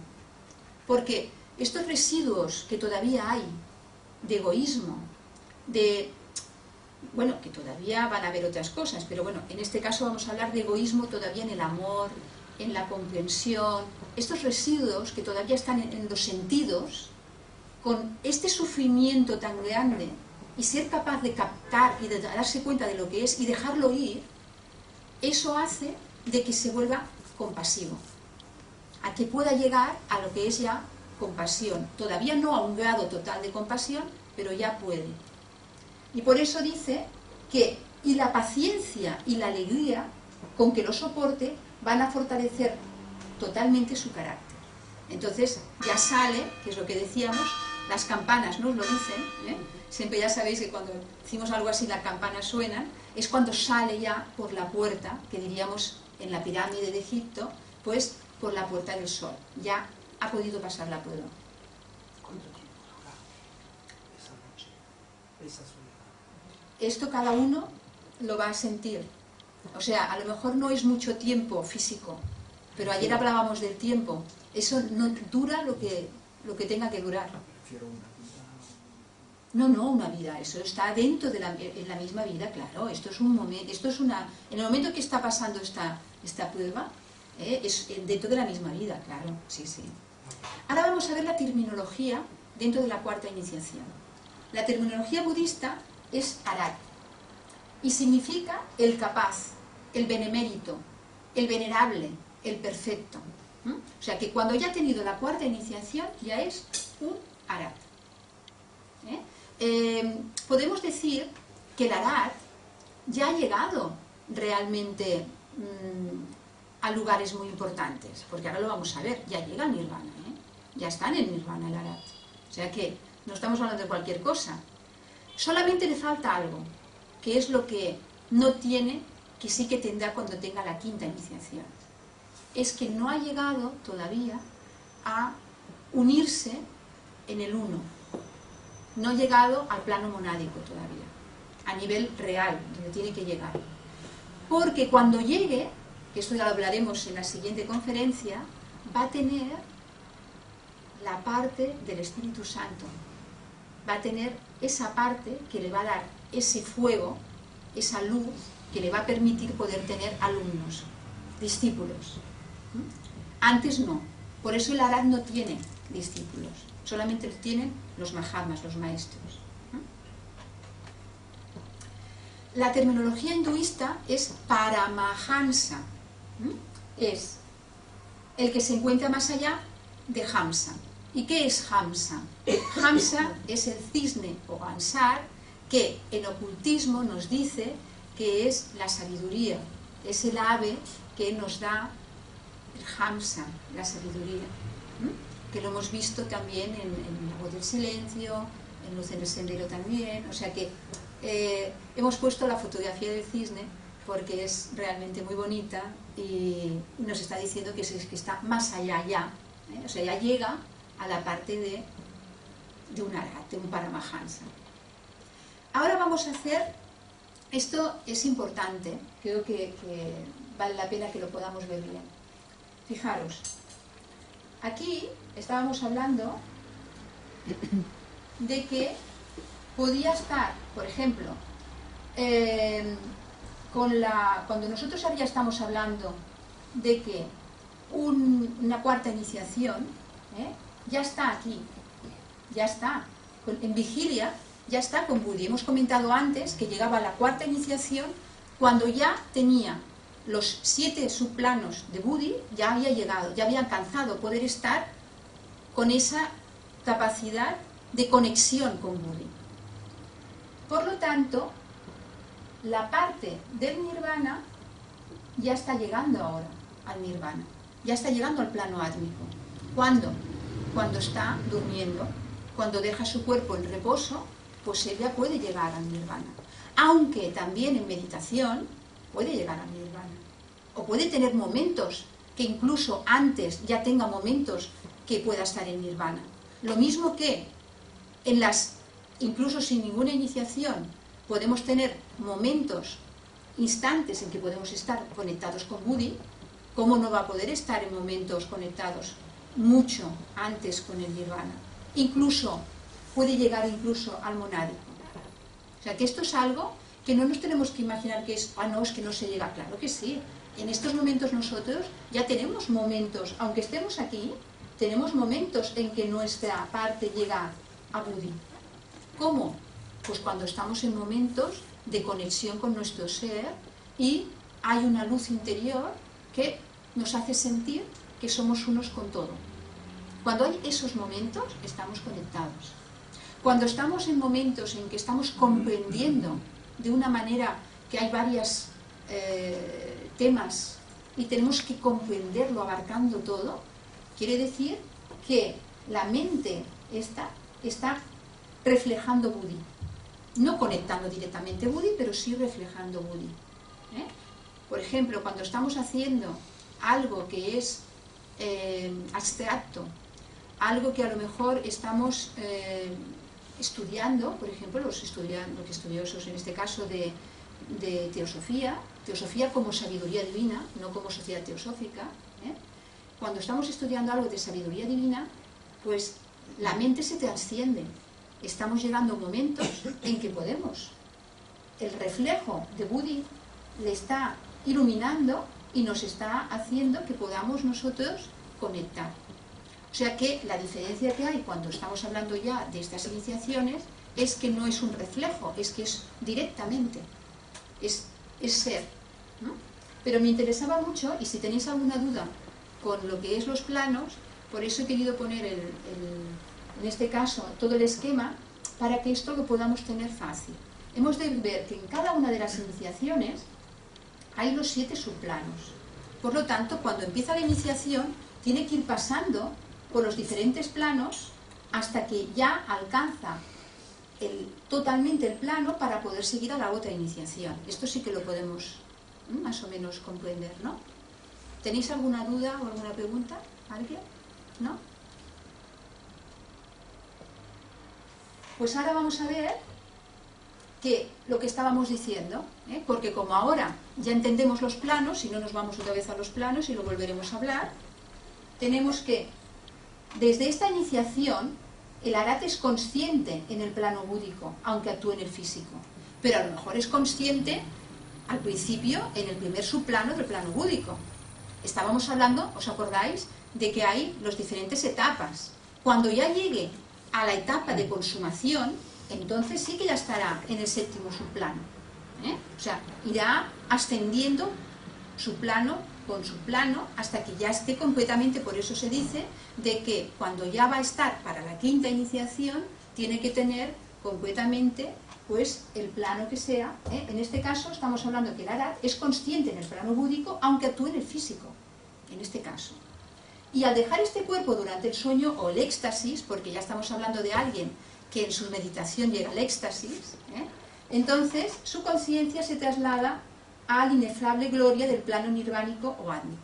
Speaker 2: Porque estos residuos que todavía hay de egoísmo, bueno, que todavía van a haber otras cosas, pero bueno, en este caso vamos a hablar de egoísmo todavía en el amor, en la comprensión, estos residuos que todavía están en los sentidos, con este sufrimiento tan grande y ser capaz de captar y de darse cuenta de lo que es y dejarlo ir, eso hace de que se vuelva compasivo, a que pueda llegar a lo que es ya compasión. Todavía no a un grado total de compasión, pero ya puede. Y por eso dice que y la paciencia y la alegría con que lo soporte van a fortalecer totalmente su carácter. Entonces ya sale, que es lo que decíamos, las campanas nos lo dicen, siempre ya sabéis que cuando decimos algo así las campanas suenan, es cuando sale ya por la puerta, que diríamos en la pirámide de Egipto, pues por la puerta del sol, ya ha podido pasar la prueba.
Speaker 3: ¿Cuánto tiempo dura esa noche, esa soledad?
Speaker 2: Esto cada uno lo va a sentir. O sea, a lo mejor no es mucho tiempo físico, pero ayer hablábamos del tiempo. Eso no dura lo que tenga que durar.
Speaker 3: Prefiero una vida.
Speaker 2: No una vida, eso está dentro de en la misma vida, claro. Esto es un momento, en el momento que está pasando esta prueba, es dentro de la misma vida, claro, sí. Ahora vamos a ver la terminología dentro de la cuarta iniciación. La terminología budista es Arat y significa el capaz, el benemérito, el venerable, el perfecto. O sea que cuando ya ha tenido la cuarta iniciación ya es un Arat. Podemos decir que el Arat ya ha llegado realmente a lugares muy importantes, porque ahora lo vamos a ver, ya llega al Nirvana, ya está en el Nirvana el Arat. O sea que no estamos hablando de cualquier cosa. Solamente le falta algo, que es lo que no tiene, que sí que tendrá cuando tenga la quinta iniciación. Es que no ha llegado todavía a unirse en el uno. No ha llegado al plano monádico todavía, a nivel real, donde tiene que llegar. Porque cuando llegue, que esto ya lo hablaremos en la siguiente conferencia, va a tener la parte del Espíritu Santo. Va a tener esa parte que le va a dar ese fuego, esa luz, que le va a permitir poder tener alumnos, discípulos. Antes no. Por eso el Arhat no tiene discípulos. Solamente tienen los Mahatmas, los maestros. La terminología hinduista es Paramahansa. Es el que se encuentra más allá de Hamsa. ¿Y qué es Hamsa? Hamsa es el cisne o ansar que en ocultismo nos dice que es la sabiduría, es el ave que nos da el Hamsa, la sabiduría, que lo hemos visto también en La Voz del Silencio, en Luz en el Sendero también, o sea que hemos puesto la fotografía del cisne porque es realmente muy bonita y nos está diciendo que está más allá ya, o sea, ya llega a la parte de un Arhat, de un Paramahansa. Ahora vamos a hacer, esto es importante, creo que vale la pena que lo podamos ver bien. Fijaros, aquí estábamos hablando de que podía estar, por ejemplo, cuando nosotros ya estamos hablando de que una cuarta iniciación, ya está aquí, ya está, en vigilia ya está con Budi. Hemos comentado antes que llegaba a la cuarta iniciación cuando ya tenía los 7 subplanos de Budi, ya había llegado, ya había alcanzado poder estar con esa capacidad de conexión con Budi. Por lo tanto, la parte del Nirvana ya está llegando ahora al Nirvana, ya está llegando al plano átmico. ¿Cuándo? Cuando está durmiendo, cuando deja su cuerpo en reposo, pues él ya puede llegar al Nirvana. Aunque también en meditación puede llegar al Nirvana. O puede tener momentos que incluso antes ya tenga momentos que pueda estar en Nirvana. Lo mismo que incluso sin ninguna iniciación, podemos tener momentos, instantes en que podemos estar conectados con Budi. ¿Cómo no va a poder estar en momentos conectados mucho antes con el Nirvana? Incluso puede llegar incluso al monádico. O sea que esto es algo que no nos tenemos que imaginar que es, no, es que no se llega. Claro que sí. En estos momentos nosotros ya tenemos momentos, aunque estemos aquí, tenemos momentos en que nuestra parte llega a Budi. ¿Cómo? Pues cuando estamos en momentos de conexión con nuestro ser y hay una luz interior que nos hace sentir que somos unos con todo. Cuando hay esos momentos, estamos conectados. Cuando estamos en momentos en que estamos comprendiendo de una manera que hay varios temas y tenemos que comprenderlo abarcando todo, quiere decir que la mente está reflejando Budi. No conectando directamente Budi, pero sí reflejando Budi. Por ejemplo, cuando estamos haciendo algo que es abstracto, algo que a lo mejor estamos estudiando, por ejemplo, los estudiosos en este caso de teosofía como sabiduría divina, no como sociedad teosófica, cuando estamos estudiando algo de sabiduría divina, pues la mente se trasciende. Estamos llegando a momentos en que podemos. El reflejo de Budi le está iluminando y nos está haciendo que podamos nosotros conectar. O sea que la diferencia que hay cuando estamos hablando ya de estas iniciaciones es que no es un reflejo, es que es directamente, es ser, ¿no? Pero me interesaba mucho, y si tenéis alguna duda con lo que es los planos, por eso he querido poner en este caso todo el esquema para que esto lo podamos tener fácil. Hemos de ver que en cada una de las iniciaciones hay los 7 subplanos. Por lo tanto, cuando empieza la iniciación, tiene que ir pasando por los diferentes planos hasta que ya alcanza totalmente el plano para poder seguir a la otra iniciación. Esto sí que lo podemos más o menos comprender, ¿no? ¿Tenéis alguna duda o alguna pregunta? ¿Alguien? ¿No? Pues ahora vamos a ver que lo que estábamos diciendo, porque como ahora ya entendemos los planos, si no nos vamos otra vez a los planos y lo volveremos a hablar, tenemos que, desde esta iniciación, el Arat es consciente en el plano búdico, aunque actúe en el físico, pero a lo mejor es consciente al principio en el primer subplano del plano búdico. Estábamos hablando, ¿os acordáis?, de que hay las diferentes etapas. Cuando ya llegue a la etapa de consumación, entonces sí que ya estará en el séptimo subplano. O sea, irá ascendiendo subplano con subplano hasta que ya esté completamente. Por eso se dice de que cuando ya va a estar para la quinta iniciación, tiene que tener completamente pues el plano que sea. En este caso estamos hablando que el Arat es consciente en el plano búdico, aunque actúe en el físico, en este caso. Y al dejar este cuerpo durante el sueño o el éxtasis, porque ya estamos hablando de alguien que en su meditación llega al éxtasis, entonces su conciencia se traslada a la inefable gloria del plano nirvánico o átmico.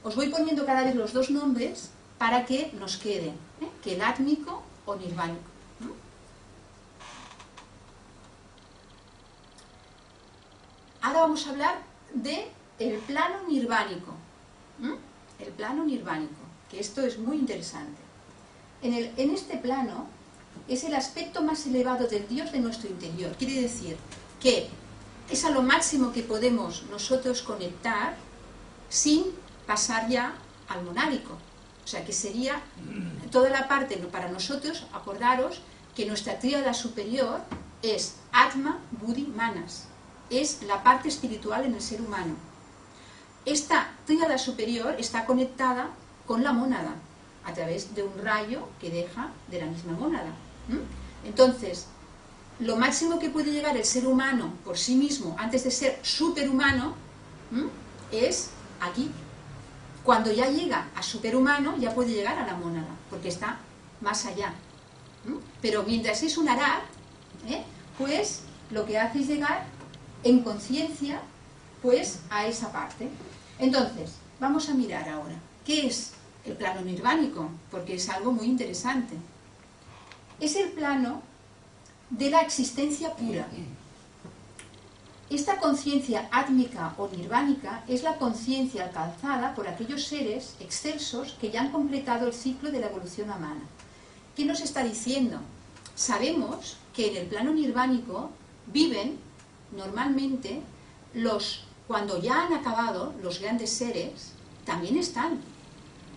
Speaker 2: Os voy poniendo cada vez los dos nombres para que nos queden, que el átmico o nirvánico. Ahora vamos a hablar del plano nirvánico. El plano nirvánico, que esto es muy interesante. En este plano es el aspecto más elevado del Dios de nuestro interior. Quiere decir que es a lo máximo que podemos nosotros conectar sin pasar ya al monádico. O sea, que sería toda la parte, para nosotros, acordaros que nuestra tríada superior es Atma, Buddhi, Manas. Es la parte espiritual en el ser humano. Esta tríada superior está conectada con la mónada, a través de un rayo que deja de la misma mónada. Entonces, lo máximo que puede llegar el ser humano por sí mismo, antes de ser superhumano, es aquí. Cuando ya llega a superhumano, ya puede llegar a la mónada, porque está más allá. Pero mientras es un Arat, pues lo que hace es llegar en conciencia pues a esa parte. Entonces, vamos a mirar ahora, ¿qué es el plano nirvánico? Porque es algo muy interesante. Es el plano de la existencia pura. Esta conciencia átmica o nirvánica es la conciencia alcanzada por aquellos seres excelsos que ya han completado el ciclo de la evolución humana. ¿Qué nos está diciendo? Sabemos que en el plano nirvánico viven normalmente cuando ya han acabado, los grandes seres también están.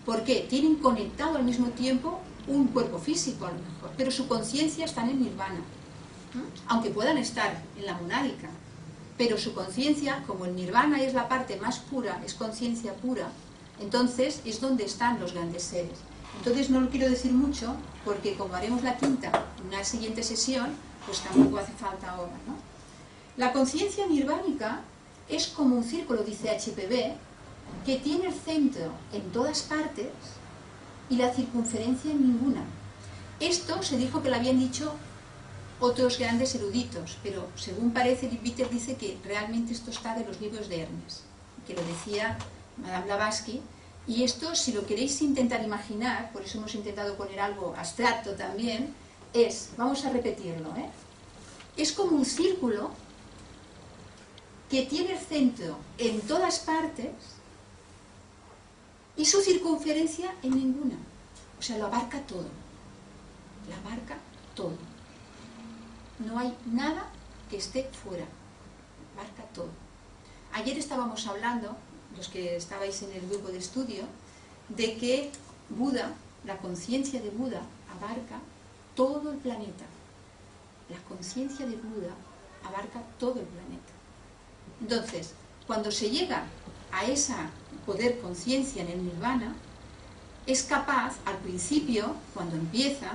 Speaker 2: ¿Por qué? Tienen conectado al mismo tiempo un cuerpo físico a lo mejor, pero su conciencia está en el nirvana, aunque puedan estar en la monádica, pero su conciencia, como el nirvana es la parte más pura, es conciencia pura, entonces es donde están los grandes seres. Entonces no lo quiero decir mucho, porque como haremos la quinta en una siguiente sesión, pues tampoco hace falta ahora, ¿no? La conciencia nirvánica es como un círculo, dice HPB, que tiene el centro en todas partes y la circunferencia en ninguna. Esto se dijo que lo habían dicho otros grandes eruditos, pero según parece, Leadbeater dice que realmente esto está de los libros de Hermes, que lo decía Madame Blavatsky, y esto, si lo queréis intentar imaginar, por eso hemos intentado poner algo abstracto también, vamos a repetirlo, es como un círculo que tiene el centro en todas partes y su circunferencia en ninguna. O sea, lo abarca todo. Lo abarca todo. No hay nada que esté fuera. Lo abarca todo. Ayer estábamos hablando, los que estabais en el grupo de estudio, de que Buda, la conciencia de Buda, abarca todo el planeta. La conciencia de Buda abarca todo el planeta. Entonces, cuando se llega a esa poder conciencia en el nirvana, es capaz, al principio, cuando empieza,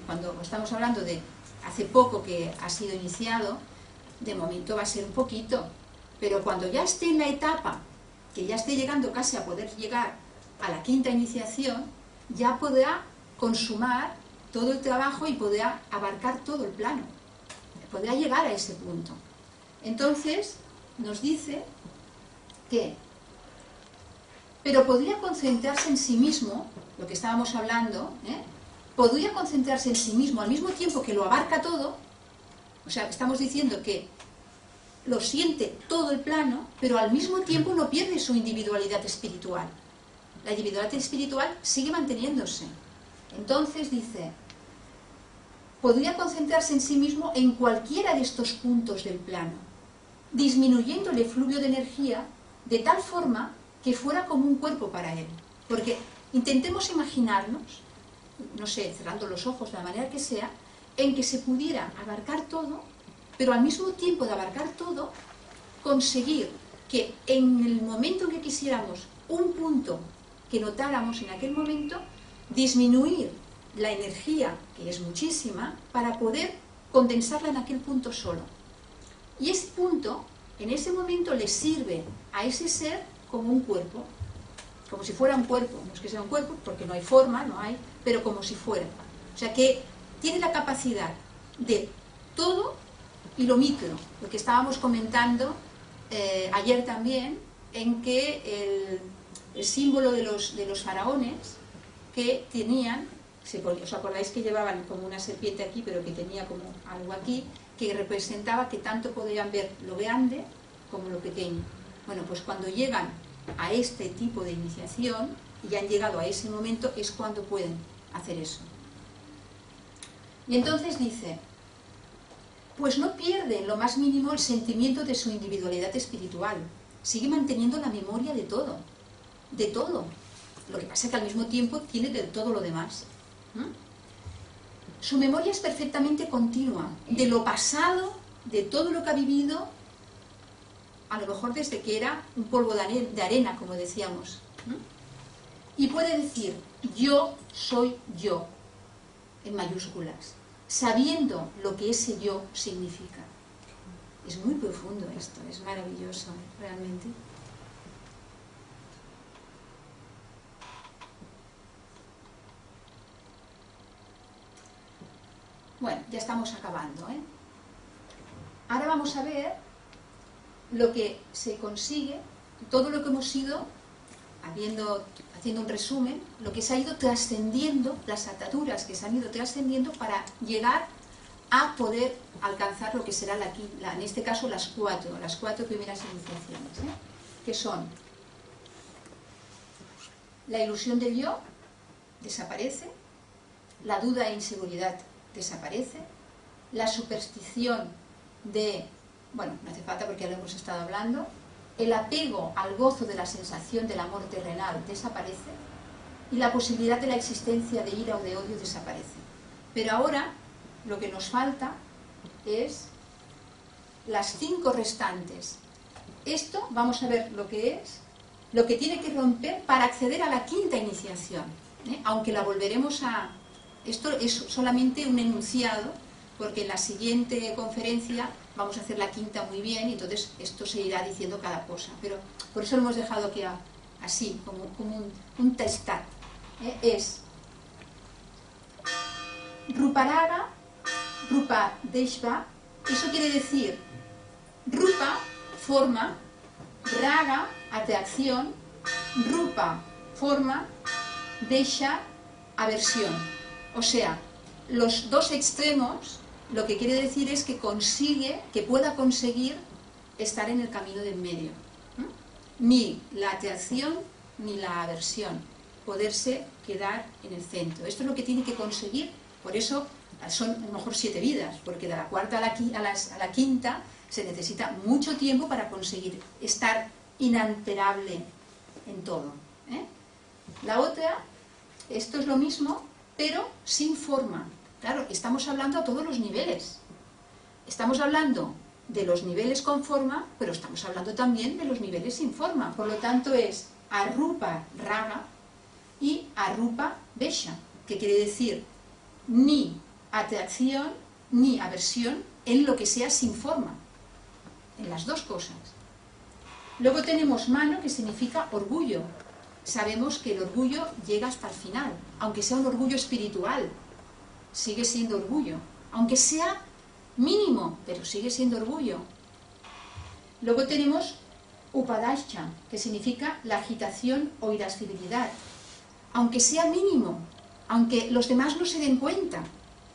Speaker 2: cuando estamos hablando de hace poco que ha sido iniciado, de momento va a ser un poquito, pero cuando ya esté en la etapa, que ya esté llegando casi a poder llegar a la quinta iniciación, ya podrá consumar todo el trabajo y podrá abarcar todo el plano, podrá llegar a ese punto. Entonces, nos dice que, pero podría concentrarse en sí mismo, lo que estábamos hablando, podría concentrarse en sí mismo al mismo tiempo que lo abarca todo, O sea, estamos diciendo que lo siente todo el plano, pero al mismo tiempo no pierde su individualidad espiritual. La individualidad espiritual sigue manteniéndose. Entonces dice, podría concentrarse en sí mismo en cualquiera de estos puntos del plano, disminuyendo el efluvio de energía de tal forma que fuera como un cuerpo para él. Porque intentemos imaginarnos, no sé, cerrando los ojos de la manera que sea, en que se pudiera abarcar todo, pero al mismo tiempo de abarcar todo, conseguir que en el momento en que quisiéramos un punto que notáramos en aquel momento, disminuir la energía, que es muchísima, para poder condensarla en aquel punto solo. Y ese punto, en ese momento, le sirve a ese ser como un cuerpo, como si fuera un cuerpo, no es que sea un cuerpo, porque no hay forma, no hay, pero como si fuera. O sea que tiene la capacidad de todo y lo micro, lo que estábamos comentando ayer también, en que el símbolo de los faraones que tenían, ¿os acordáis que llevaban como una serpiente aquí, pero que tenía como algo aquí, que representaba que tanto podían ver lo grande como lo pequeño? Bueno, pues cuando llegan a este tipo de iniciación, y han llegado a ese momento, es cuando pueden hacer eso. Y entonces dice, pues no pierde en lo más mínimo el sentimiento de su individualidad espiritual, sigue manteniendo la memoria de todo, lo que pasa es que al mismo tiempo tiene de todo lo demás. Su memoria es perfectamente continua, de lo pasado, de todo lo que ha vivido, a lo mejor desde que era un polvo de arena, como decíamos. Y puede decir, yo soy yo, en mayúsculas, sabiendo lo que ese yo significa. Es muy profundo esto, es maravilloso, realmente. Bueno, ya estamos acabando, ¿eh? Ahora vamos a ver lo que se consigue, todo lo que hemos ido haciendo un resumen, lo que se ha ido trascendiendo, las ataduras que se han ido trascendiendo para llegar a poder alcanzar lo que será en este caso las cuatro primeras iniciaciones, ¿eh? Que son la ilusión del yo, desaparece, la duda e inseguridad desaparece, la superstición bueno, no hace falta porque ya lo hemos estado hablando, el apego al gozo de la sensación del amor terrenal desaparece y la posibilidad de la existencia de ira o de odio desaparece. Pero ahora lo que nos falta es las 5 restantes. Esto vamos a ver lo que es, lo que tiene que romper para acceder a la 5ª iniciación, ¿eh? Aunque la volveremos a... Esto es solamente un enunciado, porque en la siguiente conferencia vamos a hacer la 5ª muy bien, y entonces esto se irá diciendo cada cosa. Pero por eso lo hemos dejado aquí así, como un testat. Es Ruparaga, Rupa Deshva, eso quiere decir Rupa, forma, Raga, atracción, Rupa, forma, Desha, aversión. O sea, los dos extremos, lo que quiere decir es que pueda conseguir estar en el camino del medio. Ni la atracción ni la aversión, poderse quedar en el centro. Esto es lo que tiene que conseguir, por eso son a lo mejor 7 vidas, porque de la 4ª a la 5ª se necesita mucho tiempo para conseguir estar inalterable en todo, ¿eh? La otra, esto es lo mismo, pero sin forma. Claro, estamos hablando a todos los niveles. Estamos hablando de los niveles con forma, pero estamos hablando también de los niveles sin forma. Por lo tanto es Arupa Raga y Arupa Desha, que quiere decir ni atracción ni aversión en lo que sea sin forma. En las dos cosas. Luego tenemos mano, que significa orgullo. Sabemos que el orgullo llega hasta el final, aunque sea un orgullo espiritual, sigue siendo orgullo, aunque sea mínimo, pero sigue siendo orgullo. Luego tenemos Upadascha, que significa la agitación o irascibilidad, aunque sea mínimo, aunque los demás no se den cuenta,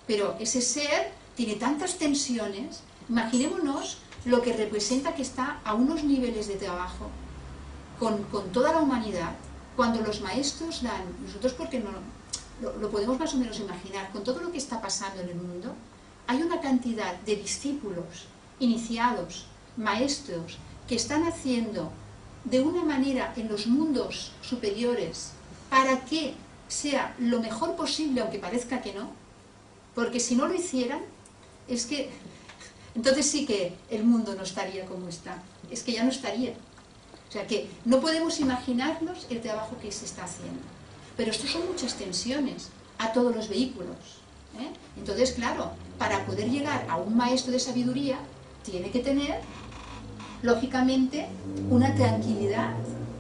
Speaker 2: pero ese ser tiene tantas tensiones, imaginémonos lo que representa que está a unos niveles de trabajo con toda la humanidad, cuando los maestros dan, nosotros porque no lo podemos más o menos imaginar, con todo lo que está pasando en el mundo, hay una cantidad de discípulos, iniciados, maestros, que están haciendo de una manera en los mundos superiores para que sea lo mejor posible, aunque parezca que no, porque si no lo hicieran, es que entonces sí que el mundo no estaría como está, es que ya no estaría. O sea que no podemos imaginarnos el trabajo que se está haciendo. Pero esto son muchas tensiones a todos los vehículos, ¿eh? Entonces, claro, para poder llegar a un maestro de sabiduría, tiene que tener, lógicamente, una tranquilidad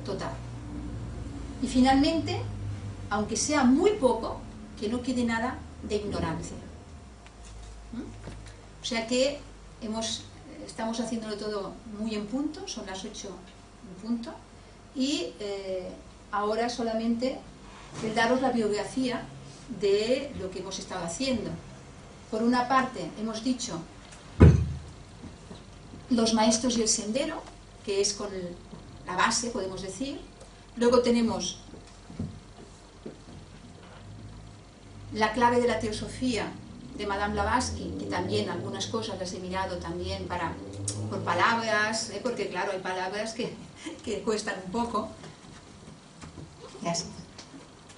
Speaker 2: total. Y finalmente, aunque sea muy poco, que no quede nada de ignorancia. O sea que estamos haciéndolo todo muy en punto, son las 8 en punto, y ahora solamente el daros la biografía de lo que hemos estado haciendo. Por una parte, hemos dicho los maestros y el sendero, que es con la base, podemos decir. Luego tenemos la clave de la teosofía de Madame Blavatsky, que también algunas cosas las he mirado también por palabras, porque claro, hay palabras que cuestan un poco. Gracias.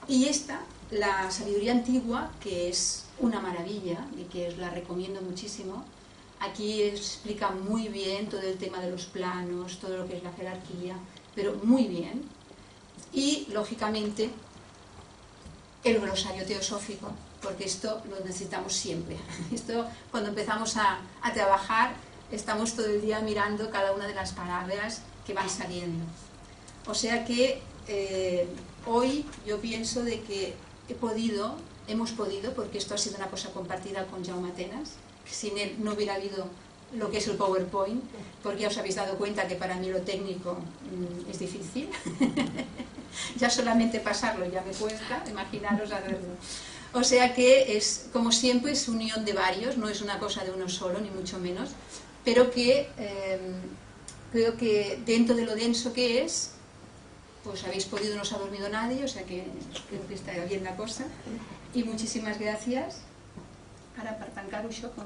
Speaker 2: Y esta, la sabiduría antigua, que es una maravilla y que os la recomiendo muchísimo. Aquí explica muy bien todo el tema de los planos, todo lo que es la jerarquía, pero muy bien. Y, lógicamente, el glosario teosófico, porque esto lo necesitamos siempre. Esto, cuando empezamos a trabajar, estamos todo el día mirando cada una de las palabras que van saliendo. O sea que hoy yo pienso de que hemos podido, porque esto ha sido una cosa compartida con Jaume Atenas, que sin él no hubiera habido lo que es el PowerPoint, porque ya os habéis dado cuenta que para mí lo técnico es difícil. Ya solamente pasarlo ya me cuesta, imaginaros hacerlo. O sea que es, como siempre, es unión de varios, no es una cosa de uno solo, ni mucho menos, pero que creo que dentro de lo denso que es, pues habéis podido, no os ha dormido nadie, o sea que creo que está bien la cosa. Y muchísimas gracias. Ara per tancar-ho això com